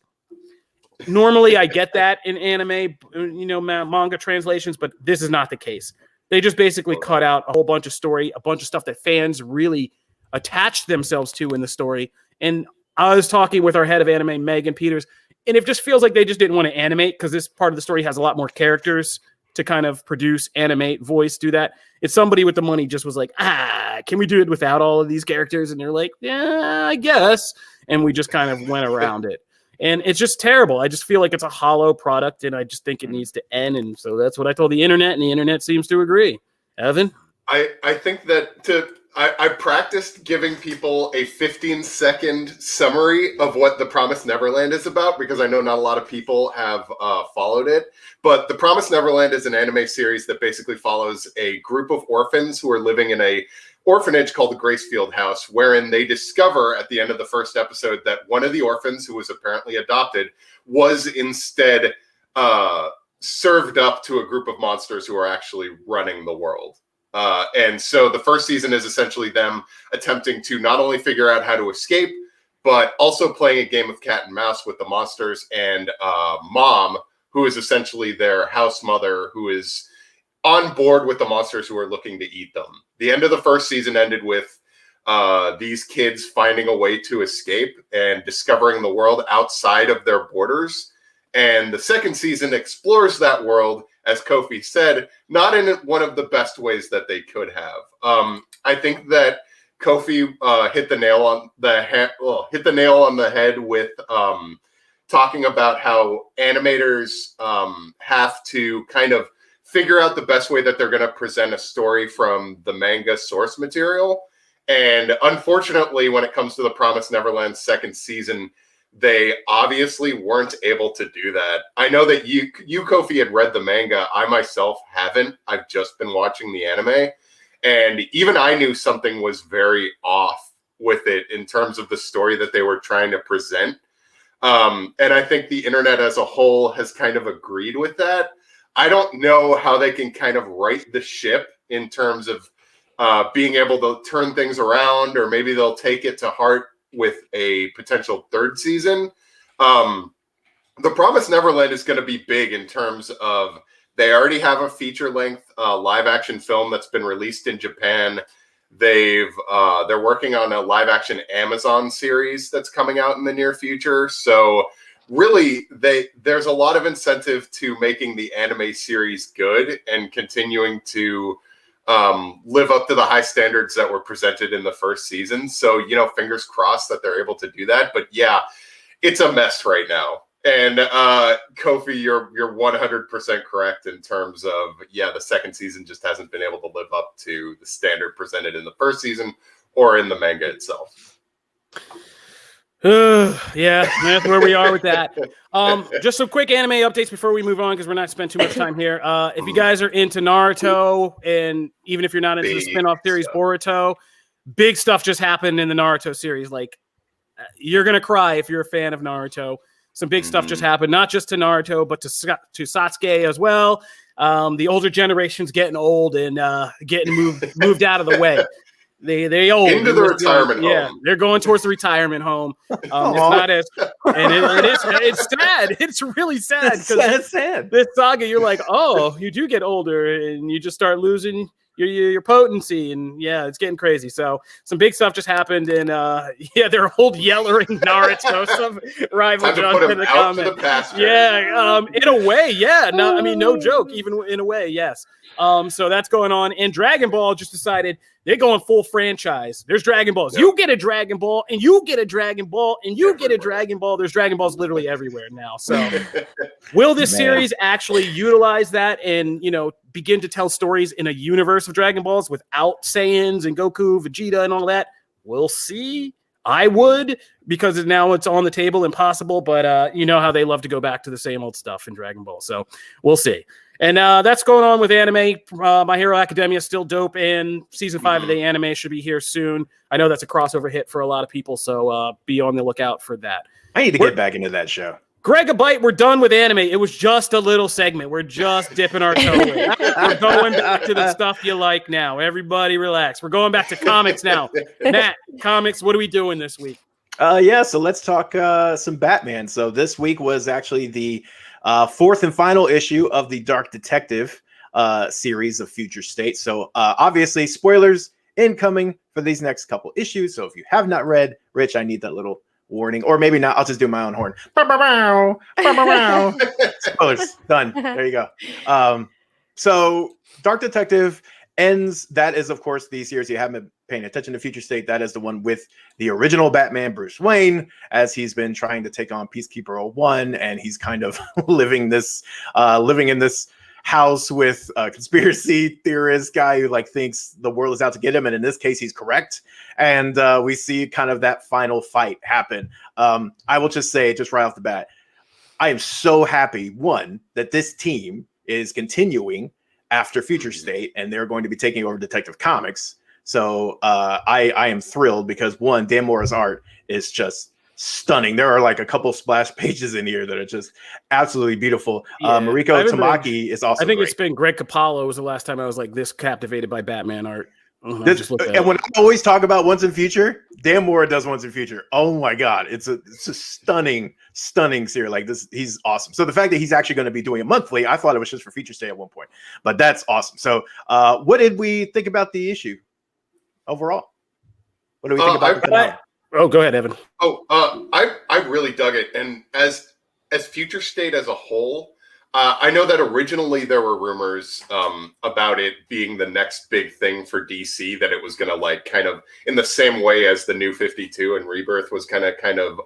normally I get that in anime, you know, manga translations, but this is not the case. They just basically cut out a whole bunch of story, a bunch of stuff that fans really attached themselves to in the story. And I was talking with our head of anime, Megan Peters, and it just feels like they just didn't want to animate because this part of the story has a lot more characters to kind of produce, animate, voice, do that. If somebody with the money just was like, can we do it without all of these characters? And they're like, yeah, I guess. And we just kind of went around it. And it's just terrible. I just feel like it's a hollow product, and I just think it needs to end. And so that's what I told the internet, and the internet seems to agree. Evan? I think that I practiced giving people a 15-second summary of what The Promised Neverland is about, because I know not a lot of people have followed it. But The Promised Neverland is an anime series that basically follows a group of orphans who are living in a orphanage called the Gracefield House, wherein they discover at the end of the first episode that one of the orphans, who was apparently adopted, was instead served up to a group of monsters who are actually running the world. And so the first season is essentially them attempting to not only figure out how to escape, but also playing a game of cat and mouse with the monsters and Mom, who is essentially their house mother, who is on board with the monsters who are looking to eat them. The end of the first season ended with these kids finding a way to escape and discovering the world outside of their borders. And the second season explores that world, as Kofi said, not in one of the best ways that they could have. I think that Kofi hit the nail on the head with talking about how animators have to kind of figure out the best way that they're going to present a story from the manga source material. And unfortunately, when it comes to The Promised Neverland second season, they obviously weren't able to do that. I know that you, Kofi, had read the manga. I myself haven't. I've just been watching the anime. And even I knew something was very off with it in terms of the story that they were trying to present. And I think the internet as a whole has kind of agreed with that. I don't know how they can kind of right the ship in terms of being able to turn things around, or maybe they'll take it to heart with a potential third season. The Promised Neverland is going to be big in terms of they already have a feature-length live-action film that's been released in Japan. They're working on a live-action Amazon series that's coming out in the near future. So really, there's a lot of incentive to making the anime series good and continuing to live up to the high standards that were presented in the first season. So, fingers crossed that they're able to do that. But yeah, it's a mess right now. And Kofi, you're 100% correct in terms of, the second season just hasn't been able to live up to the standard presented in the first season or in the manga itself. Yeah, that's where we are with that. Just some quick anime updates before we move on, because we're not spending too much time here. If you guys are into Naruto, and even if you're not into the spin-off series Boruto, big stuff just happened in the Naruto series. Like, you're gonna cry if you're a fan of Naruto. Some big stuff just happened, not just to Naruto, but to Sasuke as well. The older generation's getting old and getting moved out of the way. They old into the retirement home. Yeah, they're going towards the retirement home. It's not as, and it's sad. It's really sad because sad. This saga, you're like, oh, you do get older and you just start losing your potency, and it's getting crazy. So some big stuff just happened, and they're old yellering Naruto. Some rival John in the comment. In a way, no, I mean, no joke. Even in a way, yes. So that's going on, and Dragon Ball just decided they're going full franchise. There's Dragon Balls. Yep. You get a Dragon Ball, and you get a Dragon Ball, and you get a Dragon Ball. There's Dragon Balls literally everywhere now. So will this series actually utilize that and, begin to tell stories in a universe of Dragon Balls without Saiyans and Goku, Vegeta, and all that? We'll see. I would, because now it's on the table and possible, but you know how they love to go back to the same old stuff in Dragon Ball. So we'll see. And that's going on with anime. My Hero Academia is still dope, and season 5 of the anime should be here soon. I know that's a crossover hit for a lot of people, so be on the lookout for that. I need to get back into that show. Greg a Bite, we're done with anime. It was just a little segment. We're just dipping our toe in. We're going back to the stuff you like now. Everybody relax. We're going back to comics now. Matt, comics, what are we doing this week? So let's talk some Batman. So this week was actually the fourth and final issue of the Dark Detective series of Future State. So obviously spoilers incoming for these next couple issues. So if you have not read, Rich, I need that little warning, or maybe not. I'll just do my own horn. Spoilers done. There you go. So Dark Detective ends. That is, of course, the series you haven't been paying attention to. Future State, that is the one with the original Batman, Bruce Wayne, as he's been trying to take on Peacekeeper 01, and he's kind of living in this house with a conspiracy theorist guy who like thinks the world is out to get him, and in this case he's correct. And we see kind of that final fight happen. I will just say, just right off the bat, I am so happy, one, that this team is continuing after Future State, and they're going to be taking over Detective Comics. So I am thrilled because, one, Dan Mora's art is just stunning. There are like a couple splash pages in here that are just absolutely beautiful. Yeah, Mariko Tamaki is also I think great. it's been Greg Capullo was the last time I was like this captivated by Batman art. And when I always talk about Once in Future, Dan Mora does Once in Future. Oh my God. It's a stunning series. Like this, he's awesome. So the fact that he's actually going to be doing it monthly, I thought it was just for Future State at one point, but that's awesome. So what did we think about the issue overall? What do we think about the finale? Oh, go ahead, Evan. I really dug it. And as Future State as a whole, I know that originally there were rumors about it being the next big thing for DC, that it was going to like kind of in the same way as the New 52 and Rebirth was kind of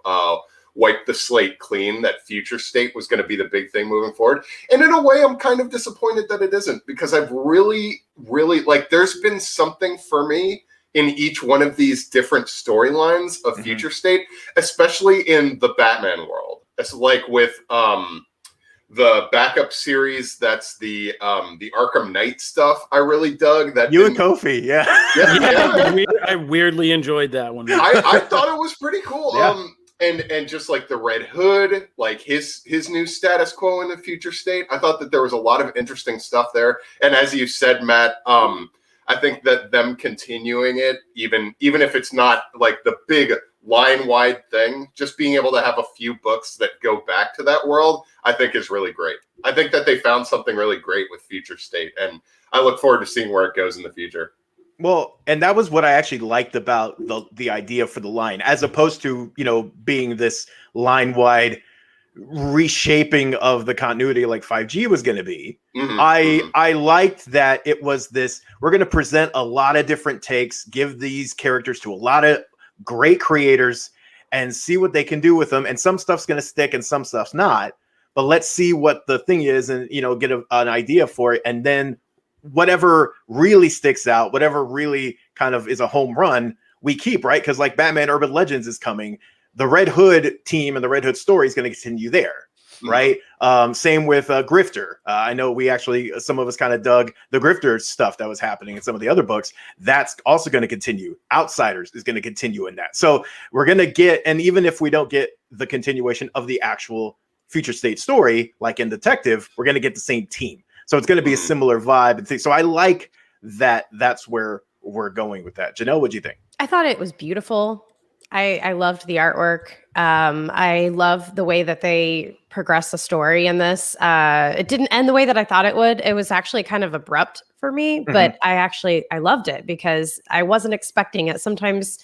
wipe the slate clean, that Future State was going to be the big thing moving forward. And in a way, I'm kind of disappointed that it isn't, because I've really, like, there's been something for me in each one of these different storylines of Future State, especially in the Batman world. It's like with the backup series, that's the Arkham Knight stuff. I really dug that. You and Kofi, yeah. I weirdly enjoyed that one. I thought it was pretty cool. Yeah. And just like the Red Hood, like his new status quo in the Future State, I thought that there was a lot of interesting stuff there. And as you said, Matt, I think that them continuing it, even if it's not like the big line-wide thing, just being able to have a few books that go back to that world, I think is really great. I think that they found something really great with Future State, and I look forward to seeing where it goes in the future. Well, and that was what I actually liked about the idea for the line, as opposed to, being this line-wide reshaping of the continuity like 5G was going to be. I liked that it was this, we're going to present a lot of different takes, give these characters to a lot of great creators and see what they can do with them. And some stuff's going to stick and some stuff's not, but let's see what the thing is and, get an idea for it. And then whatever really sticks out, whatever really kind of is a home run, we keep, right? Because like Batman Urban Legends is coming, the Red Hood team and the Red Hood story is going to continue there, right? Same with Grifter. I know some of us kind of dug the Grifter stuff that was happening in some of the other books. That's also going to continue. Outsiders is going to continue in that. So we're going to get, and even if we don't get the continuation of the actual Future State story, like in Detective, we're going to get the same team. So it's going to be a similar vibe and thing. So I like that. That's where we're going with that. Janelle, what'd you think? I thought it was beautiful. I loved the artwork. I love the way that they progress the story in this. It didn't end the way that I thought it would. It was actually kind of abrupt for me, but I loved it because I wasn't expecting it. Sometimes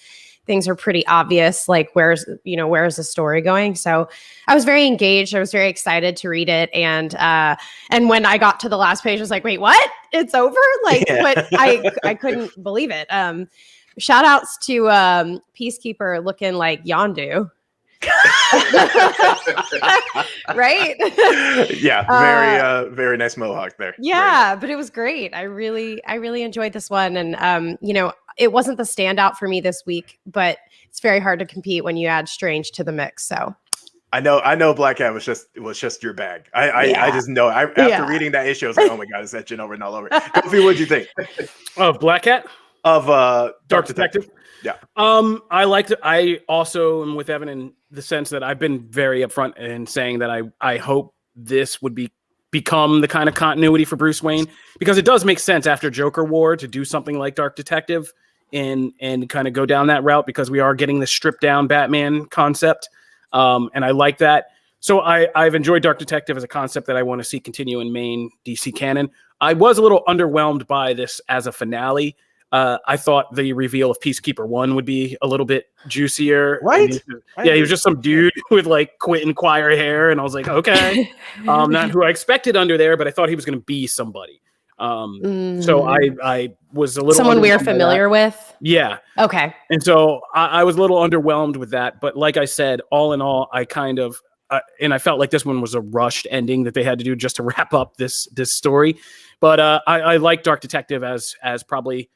things are pretty obvious, like where's the story going? So I was very engaged. I was very excited to read it. And when I got to the last page, I was like, wait, what? It's over? But I couldn't believe it. Shout outs to Peacekeeper looking like Yondu. Right? Yeah, very nice mohawk there. Yeah, but it was great. I really enjoyed this one. And it wasn't the standout for me this week, but it's very hard to compete when you add Strange to the mix. So I know Black Cat was just your bag. I just know. After reading that issue, I was like, oh my God, is that Jen over and all over? Kofi, what'd you think? Of Black Cat? Of Dark Detective? Yeah. I liked it. I also am with Evan in the sense that I've been very upfront in saying that I hope this would become the kind of continuity for Bruce Wayne, because it does make sense after Joker War to do something like Dark Detective and kind of go down that route, because we are getting the stripped down Batman concept. And I like that. So I've enjoyed Dark Detective as a concept that I want to see continue in main DC canon. I was a little underwhelmed by this as a finale. I thought the reveal of Peacekeeper 1 would be a little bit juicier. Right? He was just some dude with like Quentin Quire hair, and I was like, okay, not who I expected under there, but I thought he was going to be somebody. So I was a little someone we're underwhelmed by that. familiar with. Yeah. Okay. And so I was a little underwhelmed with that. But like I said, all in all, I kind of and I felt like this one was a rushed ending that they had to do just to wrap up this story. But I like Dark Detective as probably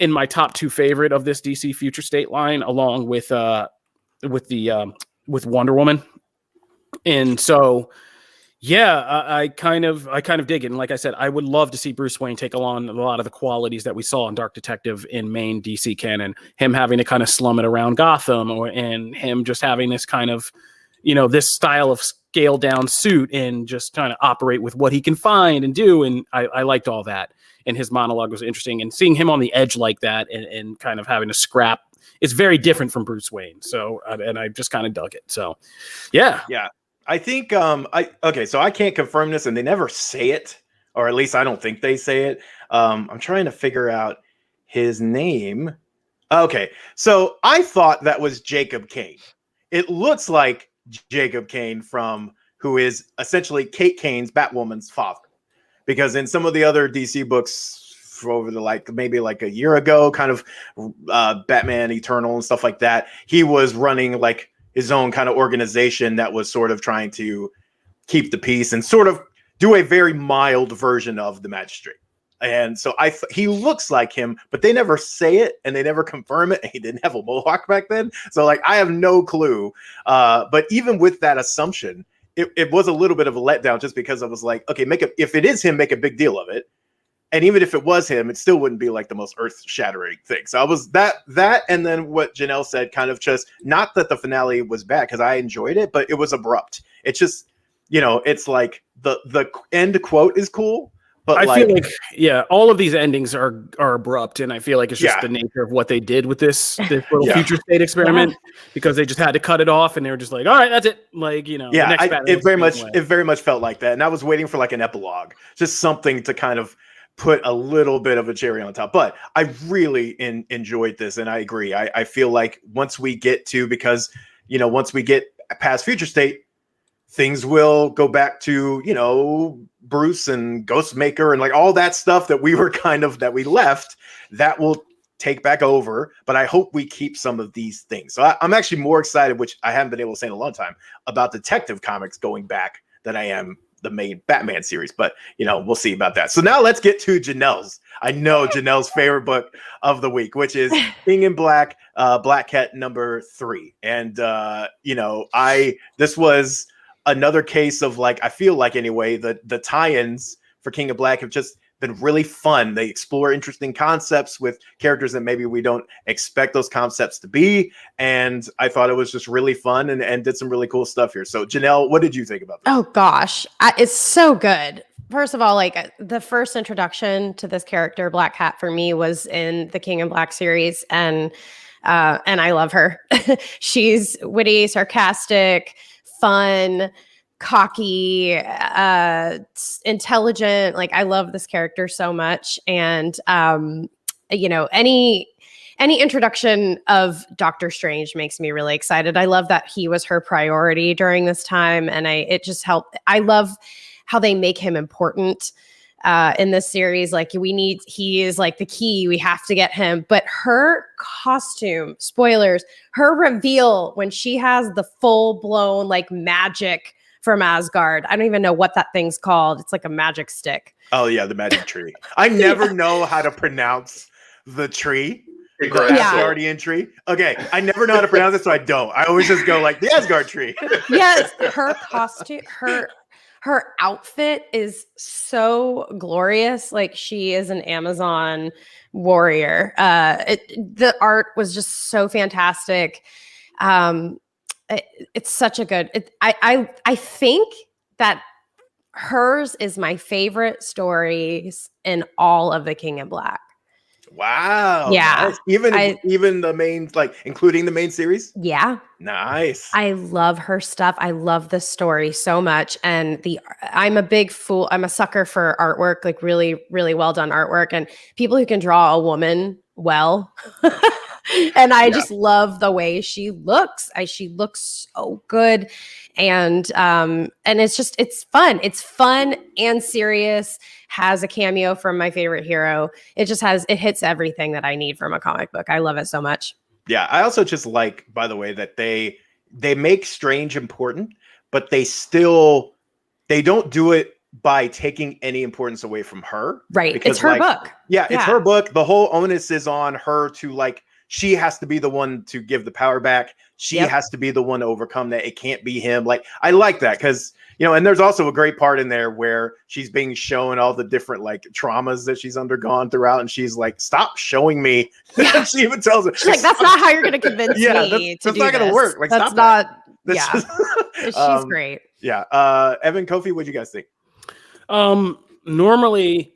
in my top 2 favorite of this DC Future State line, along with Wonder Woman. And so, yeah, I kind of dig it. And like I said, I would love to see Bruce Wayne take on a lot of the qualities that we saw in Dark Detective in main DC canon. Him having to kind of slum it around Gotham, and him just having this kind of, this style of scaled down suit and just trying to operate with what he can find and do. And I liked all that. And his monologue was interesting. And seeing him on the edge like that and kind of having to scrap, it's very different from Bruce Wayne. So, and I just kind of dug it. So, yeah. Yeah. I think, so I can't confirm this, and they never say it, or at least I don't think they say it. I'm trying to figure out his name. Okay. So I thought that was Jacob Kane. It looks like Jacob Kane who is essentially Kate Kane's Batwoman's father. Because in some of the other DC books over maybe a year ago, kind of Batman Eternal and stuff like that, he was running like his own kind of organization that was sort of trying to keep the peace and sort of do a very mild version of the Magistrate. And so he looks like him, but they never say it and they never confirm it. And he didn't have a mohawk back then. So I have no clue. But even with that assumption, it was a little bit of a letdown, just because I was like, okay, if it is him, make a big deal of it. And even if it was him, it still wouldn't be like the most earth-shattering thing. So I was that, and then what Janelle said, kind of just, not that the finale was bad, because I enjoyed it, but it was abrupt. It's just, it's like the end quote is cool, but I feel like, yeah, all of these endings are abrupt, and I feel like it's just the nature of what they did with this little future state experiment, because they just had to cut it off, and they were just like, all right, that's it. It very much felt like that, and I was waiting for like an epilogue, just something to kind of put a little bit of a cherry on top. But I really enjoyed this, and I agree. I feel like once we get past Future State, things will go back to, Bruce and Ghostmaker and like all that stuff that we left, that will take back over. But I hope we keep some of these things. So I'm actually more excited, which I haven't been able to say in a long time, about Detective Comics going back than I am the main Batman series. But, we'll see about that. So now let's get to Janelle's favorite book of the week, which is King in Black, Black Cat number 3. And, this was another case of I feel like anyway, the tie-ins for King of Black have just been really fun. They explore interesting concepts with characters that maybe we don't expect those concepts to be. And I thought it was just really fun and did some really cool stuff here. So Janelle, what did you think about this? Oh gosh, it's so good. First of all, the first introduction to this character, Black Cat, for me was in the King in Black series. And I love her. She's witty, sarcastic, fun, cocky, intelligent. I love this character so much. And any introduction of Doctor Strange makes me really excited. I love that he was her priority during this time, and it just helped. I love how they make him important in this series. He is the key. We have to get him. But her costume, spoilers, her reveal when she has the full blown magic from Asgard. I don't even know what that thing's called. It's like a magic stick. Oh yeah, the magic tree. I never know how to pronounce the tree. The Asgardian tree. Okay, I never know how to pronounce it, so I don't. I always just go the Asgard tree. Yes, her costume, her outfit is so glorious. She is an Amazon warrior. The art was just so fantastic. It's such a good. I think that hers is my favorite stories in all of the King in Black. Wow. Yeah. Nice. Even the main, including the main series? Yeah. Nice. I love her stuff. I love the story so much. And I'm a sucker for artwork, really, really well done artwork. And people who can draw a woman well. And I just love the way she looks. She looks so good. And it's fun. It's fun and serious. Has a cameo from my favorite hero. It hits everything that I need from a comic book. I love it so much. Yeah, I also just like, by the way, that they make Strange important, but they don't do it by taking any importance away from her. Right. Because, it's her book. Yeah, it's her book. The whole onus is on her to, like, she has to be the one to give the power back. She has to be the one to overcome that. It can't be him. Like, I like that because, and there's also a great part in there where she's being shown all the different, like, traumas that she's undergone throughout. And she's like, stop showing me. Yeah. She even tells her. She's like, that's not how you're going to convince me that's not going to work. Like, that's stop not, she's great. Yeah. Evan, Kofi, what do you guys think? Normally,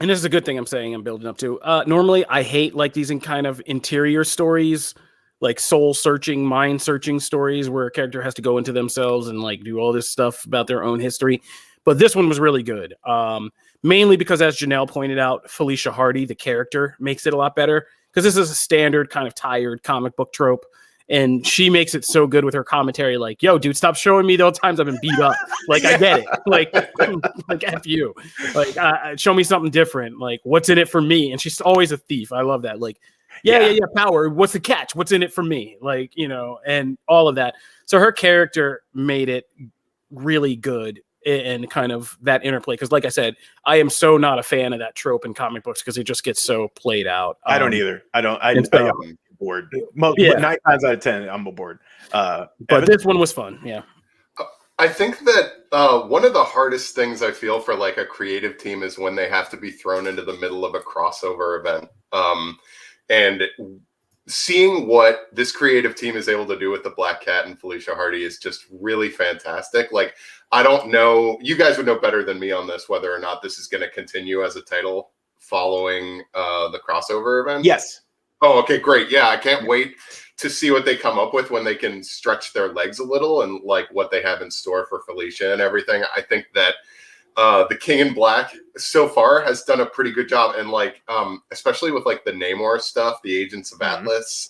and this is a good thing I'm building up to. Normally, I hate like these in kind of interior stories, like soul searching, mind searching stories where a character has to go into themselves and like do all this stuff about their own history. But this one was really good. Mainly because, as Janelle pointed out, Felicia Hardy, the character, makes it a lot better because this is a standard kind of tired comic book trope. And she makes it so good with her commentary, like, yo, dude, stop showing me the times I've been beat up. Like, I get it. Like F you. Like, show me something different. Like, what's in it for me? And she's always a thief. I love that. Like, yeah, power. What's the catch? What's in it for me? Like, and all of that. So her character made it really good and kind of that interplay. Because like I said, I am so not a fan of that trope in comic books because it just gets so played out. I don't either. I'm bored. 9 times out of 10, I'm bored. But this one was fun. Yeah. I think that one of the hardest things I feel for like a creative team is when they have to be thrown into the middle of a crossover event. And seeing what this creative team is able to do with the Black Cat and Felicia Hardy is just really fantastic. Like, I don't know, you guys would know better than me on this, whether or not this is going to continue as a title following the crossover event. Yes. Oh, okay, great. Yeah, I can't wait to see what they come up with when they can stretch their legs a little and like what they have in store for Felicia and everything. I think that the King in Black so far has done a pretty good job. And like, especially with like the Namor stuff, the Agents of Atlas,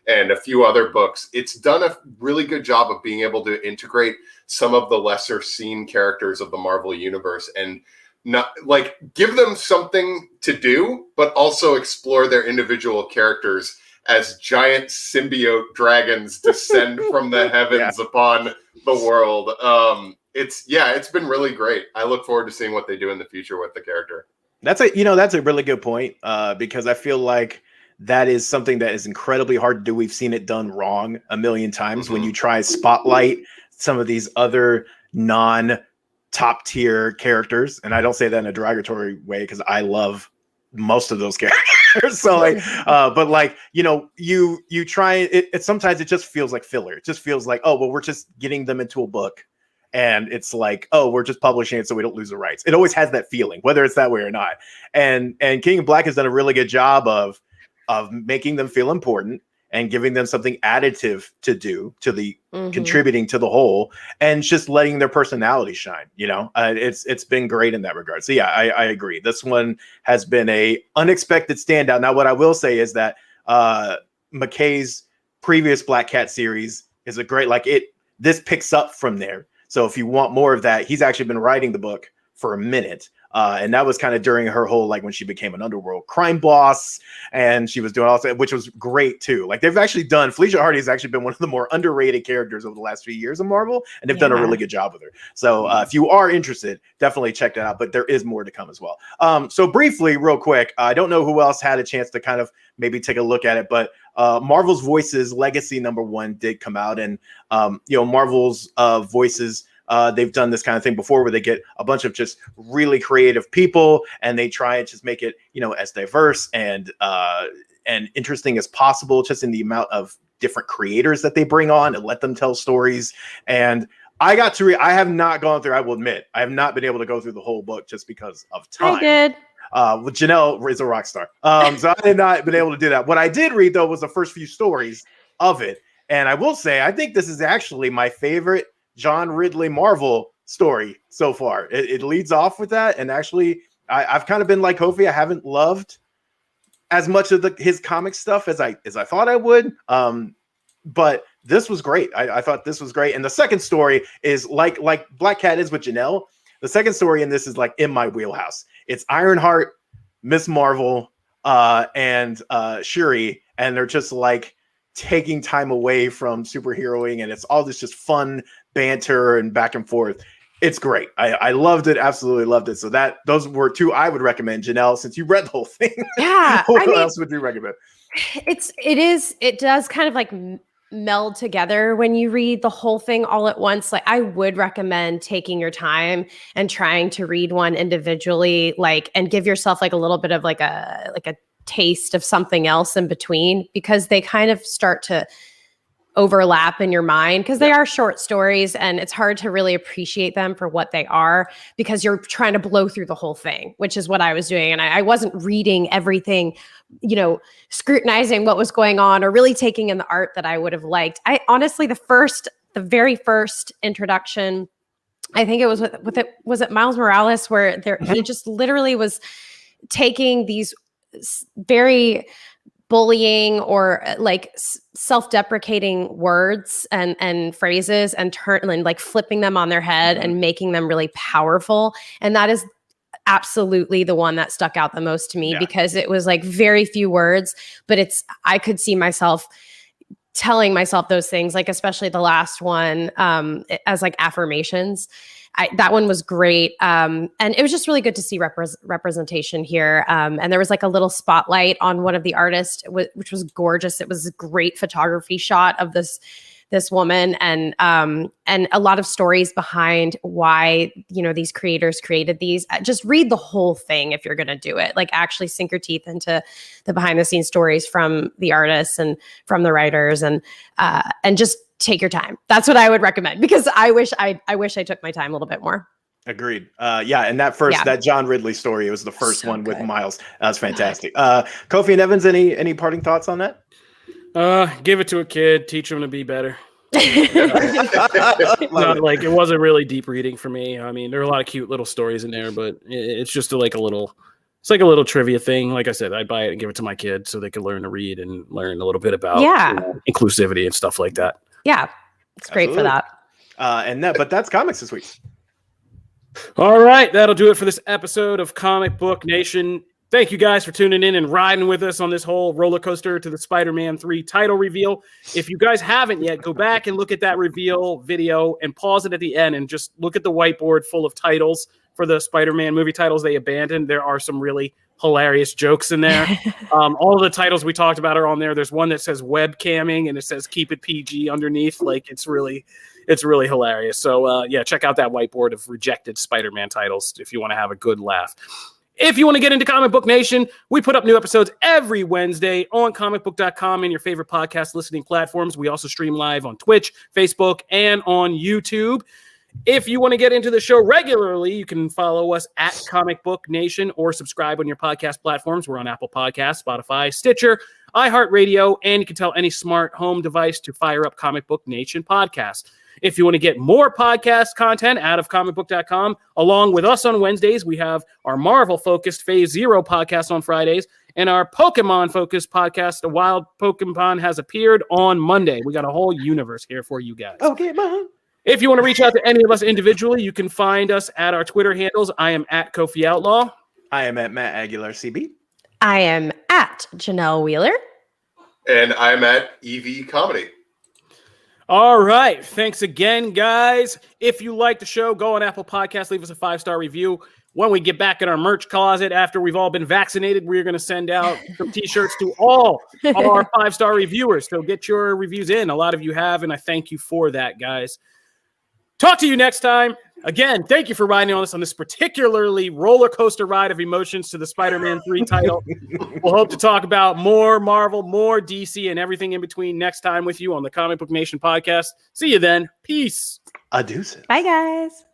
and a few other books, it's done a really good job of being able to integrate some of the lesser seen characters of the Marvel Universe and not like give them something to do, but also explore their individual characters as giant symbiote dragons descend from the heavens upon the world. It's been really great. I look forward to seeing what they do in the future with the character. That's a really good point, because I feel like that is something that is incredibly hard to do. We've seen it done wrong a million times when you try spotlight some of these other top tier characters, and I don't say that in a derogatory way because I love most of those characters. So like, but like, you try it. Sometimes it just feels like filler. It just feels like, oh well, we're just getting them into a book, and it's like, oh, we're just publishing it so we don't lose the rights. It always has that feeling, whether it's that way or not. And King in Black has done a really good job of making them feel important and giving them something additive to do to the contributing to the whole, and just letting their personality shine. It's been great in that regard. So yeah, I agree. This one has been a unexpected standout. Now, what I will say is that McKay's previous Black Cat series is a great, this picks up from there. So if you want more of that, he's actually been writing the book for a minute. And that was kind of during her whole, like when she became an underworld crime boss and she was doing all that, which was great too. Like they've actually done, Felicia Hardy has actually been one of the more underrated characters over the last few years of Marvel, and they've done a really good job with her. So if you are interested, definitely check that out, but there is more to come as well. So briefly, real quick, I don't know who else had a chance to kind of maybe take a look at it, but Marvel's Voices Legacy #1 did come out, and Marvel's Voices, they've done this kind of thing before where they get a bunch of just really creative people and they try and just make it, as diverse and interesting as possible, just in the amount of different creators that they bring on and let them tell stories. And I got to I have not gone through, I will admit, I have not been able to go through the whole book just because of time. I did. Janelle is a rock star. So I had not been able to do that. What I did read though was the first few stories of it. And I will say, I think this is actually my favorite John Ridley Marvel story so far. It leads off with that, and actually I've kind of been like Kofi. I as much of his comic stuff as I thought I would. But this was great. I thought this was great. And the second story is like Black Cat is with Janelle. The second story in this is like in my wheelhouse. It's Ironheart, Miss Marvel, and Shuri, and they're just like taking time away from superheroing, and it's all this just fun banter and back and forth. It's great. I loved it. Absolutely loved it. So those were two I would recommend. Janelle, since you read the whole thing, Yeah. what else would you recommend? It does kind of like meld together when you read the whole thing all at once. Like I would recommend taking your time and trying to read one individually, like, and give yourself like a little bit of like a taste of something else in between, because they kind of start to overlap in your mind, because they are short stories and it's hard to really appreciate them for what they are because you're trying to blow through the whole thing, which is what I was doing. And I wasn't reading everything, scrutinizing what was going on or really taking in the art that I would have liked. I honestly, the very first introduction, I think it was was it Miles Morales, where he just literally was taking these very bullying or like self-deprecating words and phrases and like flipping them on their head and making them really powerful. And that is absolutely the one that stuck out the most to me, because it was like very few words, but I could see myself telling myself those things, like especially the last one, as like affirmations. That one was great. And it was just really good to see representation here. And there was like a little spotlight on one of the artists, which was gorgeous. It was a great photography shot of this woman, and a lot of stories behind why, these creators created these. Just read the whole thing if you're going to do it. Like actually sink your teeth into the behind the scenes stories from the artists and from the writers, and just take your time. That's what I would recommend, because I wish I took my time a little bit more. Agreed. And that John Ridley story, it was the first one with Miles. That was fantastic. Kofi and Evans, any parting thoughts on that? Give it to a kid, teach them to be better. Like it wasn't really deep reading for me. I mean, there are a lot of cute little stories in there, but it's just like a little trivia thing. Like I said, I'd buy it and give it to my kids so they could learn to read and learn a little bit about inclusivity and stuff like that. Yeah, it's great for that. But that's comics this week. All right, that'll do it for this episode of Comic Book Nation. Thank you guys for tuning in and riding with us on this whole roller coaster to the Spider-Man 3 title reveal. If you guys haven't yet, go back and look at that reveal video and pause it at the end and just look at the whiteboard full of titles for the Spider-Man movie titles they abandoned. There are some really hilarious jokes in there. All of the titles we talked about are on there. There's one that says webcamming and it says keep it PG underneath. Like it's really hilarious. So check out that whiteboard of rejected Spider-Man titles if you want to have a good laugh. If you want to get into Comic Book Nation, we put up new episodes every Wednesday on Comicbook.com and your favorite podcast listening platforms. We also stream live on Twitch, Facebook, and on YouTube. If you want to get into the show regularly, you can follow us at Comic Book Nation or subscribe on your podcast platforms. We're on Apple Podcasts, Spotify, Stitcher, iHeartRadio, and you can tell any smart home device to fire up Comic Book Nation podcast. If you want to get more podcast content out of comicbook.com, along with us on Wednesdays, we have our Marvel-focused Phase Zero podcast on Fridays, and our Pokemon-focused podcast, A Wild Pokemon Has Appeared, on Monday. We got a whole universe here for you guys. Pokemon. If you want to reach out to any of us individually, you can find us at our Twitter handles. I am at Kofi Outlaw. I am at Matt Aguilar CB. I am at Janelle Wheeler. And I'm at EV Comedy. All right. Thanks again, guys. If you like the show, go on Apple Podcasts, leave us a 5-star review. When we get back in our merch closet after we've all been vaccinated, we're going to send out some T-shirts to all our 5-star reviewers. So get your reviews in. A lot of you have, and I thank you for that, guys. Talk to you next time. Again, thank you for riding on us on this particularly roller coaster ride of emotions to the Spider-Man 3 title. We'll hope to talk about more Marvel, more DC, and everything in between next time with you on the Comic Book Nation podcast. See you then. Peace. Adieu. Bye, guys.